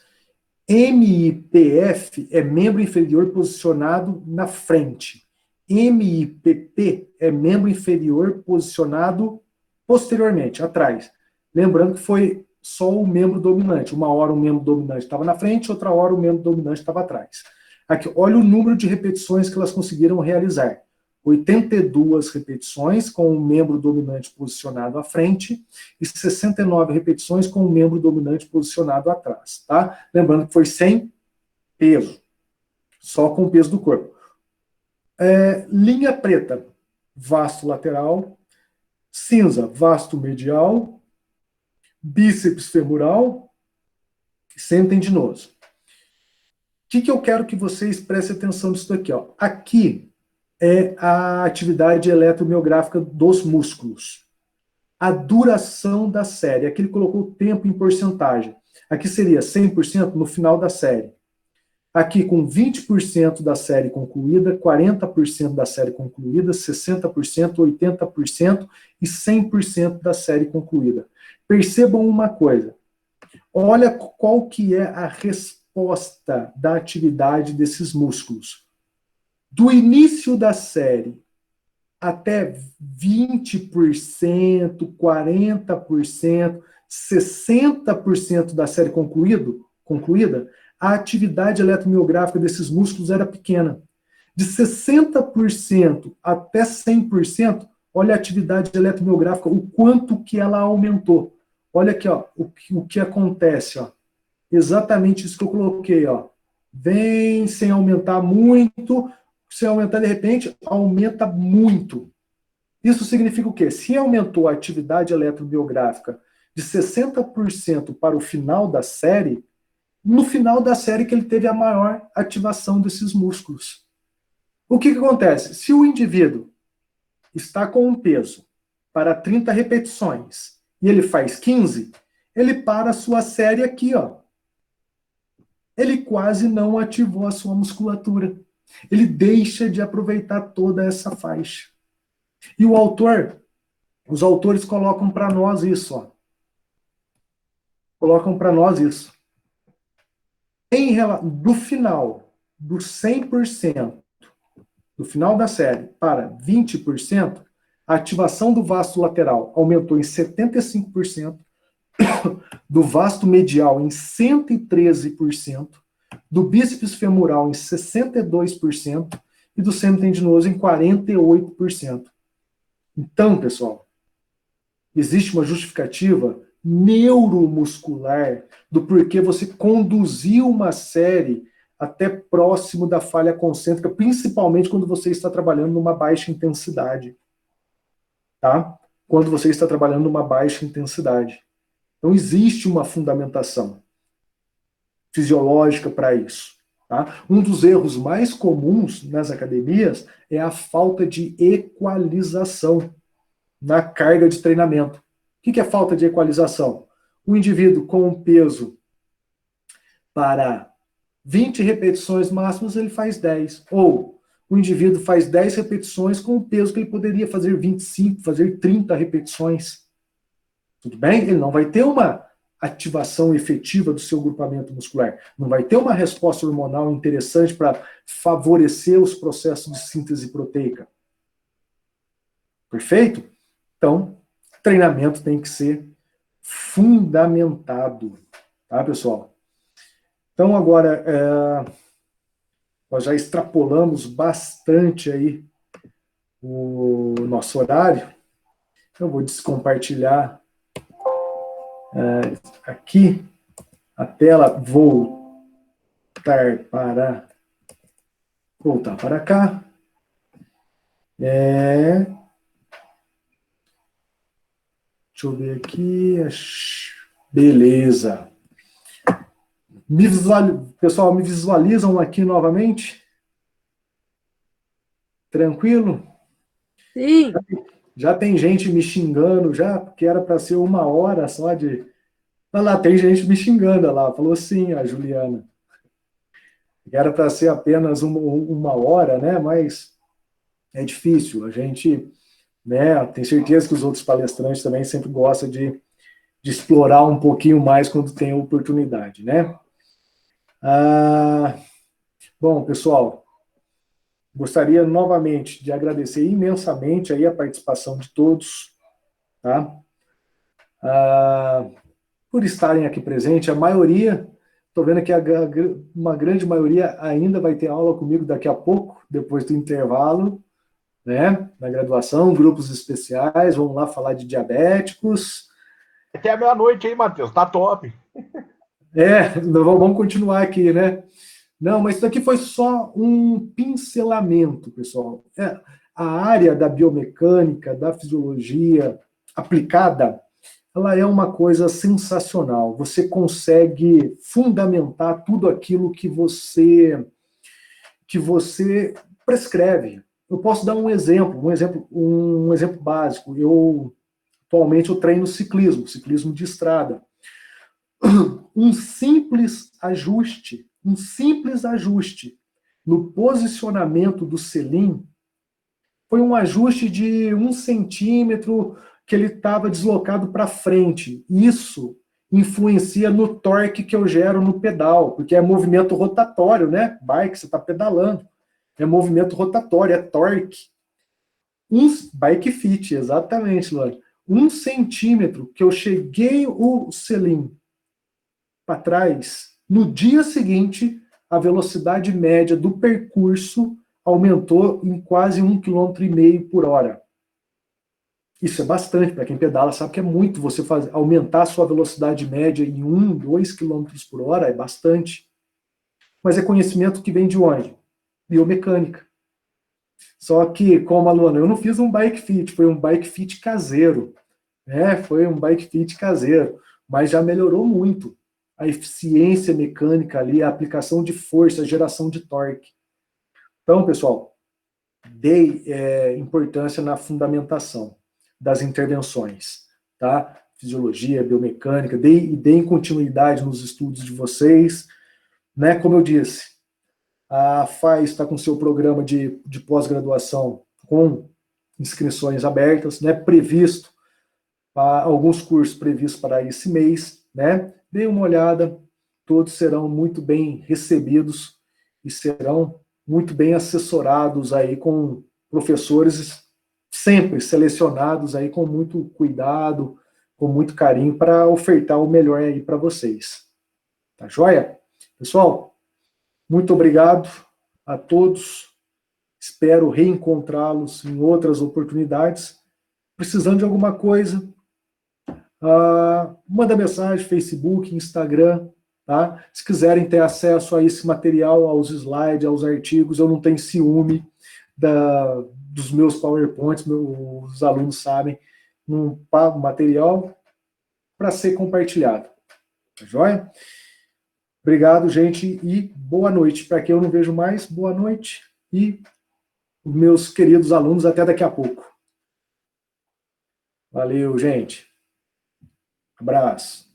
MIPF é membro inferior posicionado na frente. MIPP é membro inferior posicionado posteriormente, atrás. Lembrando que foi só o membro dominante. Uma hora o membro dominante estava na frente, outra hora o membro dominante estava atrás. Aqui, olha o número de repetições que elas conseguiram realizar. 82 repetições com o membro dominante posicionado à frente e 69 repetições com o membro dominante posicionado atrás, tá? Lembrando que foi sem peso, só com o peso do corpo. Linha preta, vasto lateral, cinza, vasto medial, bíceps femoral e semitendinoso. O que eu quero que vocês prestem atenção nisso daqui, ó? Aqui é a atividade eletromiográfica dos músculos. A duração da série. Aqui ele colocou o tempo em porcentagem. Aqui seria 100% no final da série. Aqui com 20% da série concluída, 40% da série concluída, 60%, 80% e 100% da série concluída. Percebam uma coisa. Olha qual que é a resposta da atividade desses músculos. Do início da série até 20%, 40%, 60% da série concluída, a atividade eletromiográfica desses músculos era pequena. De 60% até 100%, olha a atividade eletromiográfica, o quanto que ela aumentou. Olha aqui, ó, o que acontece, ó. Exatamente isso que eu coloquei, ó. Vem sem aumentar muito, se aumentar de repente, aumenta muito. Isso significa o quê? Se aumentou a atividade eletromiográfica de 60% para o final da série, no final da série que ele teve a maior ativação desses músculos. O que acontece? Se o indivíduo está com um peso para 30 repetições e ele faz 15, ele para a sua série aqui, ó. Ele quase não ativou a sua musculatura. Ele deixa de aproveitar toda essa faixa. E o autor Os autores colocam para nós isso, ó. Colocam para nós isso. Do final, do 100%, do final da série, para 20%, a ativação do vasto lateral aumentou em 75%, do vasto medial em 113%, do bíceps femoral em 62% e do semitendinoso em 48%. Então, pessoal, existe uma justificativa neuromuscular do porquê você conduziu uma série até próximo da falha concêntrica, principalmente quando você está trabalhando numa baixa intensidade. Tá? Quando você está trabalhando numa baixa intensidade. Então, existe uma fundamentação fisiológica para isso. Tá? Um dos erros mais comuns nas academias é a falta de equalização na carga de treinamento. O que é falta de equalização? O indivíduo com um peso para 20 repetições máximas, ele faz 10. Ou o indivíduo faz 10 repetições com o peso que ele poderia fazer 25, fazer 30 repetições. Tudo bem? Ele não vai ter uma ativação efetiva do seu grupamento muscular. Não vai ter uma resposta hormonal interessante para favorecer os processos de síntese proteica. Perfeito? Então, treinamento tem que ser fundamentado. Tá, pessoal? Então, agora, nós já extrapolamos bastante aí o nosso horário. Eu vou descompartilhar aqui a tela, voltar para cá. Deixa eu ver aqui. Beleza. Pessoal, me visualizam aqui novamente? Tranquilo? Sim. Já tem gente me xingando, já, porque era para ser 1 hora só de... Olha lá, tem gente me xingando lá, falou sim, a Juliana. Era para ser apenas 1 hora, né? Mas é difícil. A gente, né, tem certeza que os outros palestrantes também sempre gostam de explorar um pouquinho mais quando tem oportunidade, né? Bom, pessoal, gostaria novamente de agradecer imensamente aí a participação de todos, tá? Por estarem aqui presentes, a maioria, estou vendo que uma grande maioria ainda vai ter aula comigo daqui a pouco, depois do intervalo, né, na graduação, grupos especiais, vamos lá falar de diabéticos. Até a meia-noite, hein, Matheus? Tá top. Vamos continuar aqui, né? Não, mas isso daqui foi só um pincelamento, pessoal. A área da biomecânica, da fisiologia aplicada, ela é uma coisa sensacional. Você consegue fundamentar tudo aquilo que você prescreve. Eu posso dar um exemplo básico. Atualmente eu treino ciclismo de estrada. Um simples ajuste no posicionamento do selim foi um ajuste de 1 centímetro que ele estava deslocado para frente. Isso influencia no torque que eu gero no pedal, porque é movimento rotatório, né? Bike, você está pedalando. É movimento rotatório, é torque. Bike fit, exatamente, Lore. 1 centímetro que eu cheguei o selim para trás, no dia seguinte, a velocidade média do percurso aumentou em quase 1,5 km por hora. Isso é bastante, para quem pedala sabe que é muito. Você aumentar a sua velocidade média em 1, 2 km por hora é bastante. Mas é conhecimento que vem de onde? Biomecânica. Só que, como aluno, eu não fiz um bike fit, foi um bike fit caseiro. Foi um bike fit caseiro, mas já melhorou muito a eficiência mecânica ali, a aplicação de força, a geração de torque. Então, pessoal, dei importância na fundamentação das intervenções, tá? Fisiologia, biomecânica, deem continuidade nos estudos de vocês, né? Como eu disse, a FAES está com seu programa de pós-graduação com inscrições abertas, né? Previsto alguns cursos previstos para esse mês, né? Dê uma olhada, todos serão muito bem recebidos e serão muito bem assessorados aí com professores sempre selecionados aí com muito cuidado, com muito carinho para ofertar o melhor aí para vocês. Tá joia? Pessoal, muito obrigado a todos. Espero reencontrá-los em outras oportunidades. Precisando de alguma coisa, manda mensagem, Facebook, Instagram, tá? Se quiserem ter acesso a esse material, aos slides, aos artigos, eu não tenho ciúme dos meus PowerPoints, os alunos sabem, um material para ser compartilhado. Tá joia? Obrigado, gente, e boa noite. Para quem eu não vejo mais, boa noite. E meus queridos alunos, até daqui a pouco. Valeu, gente. Abraço.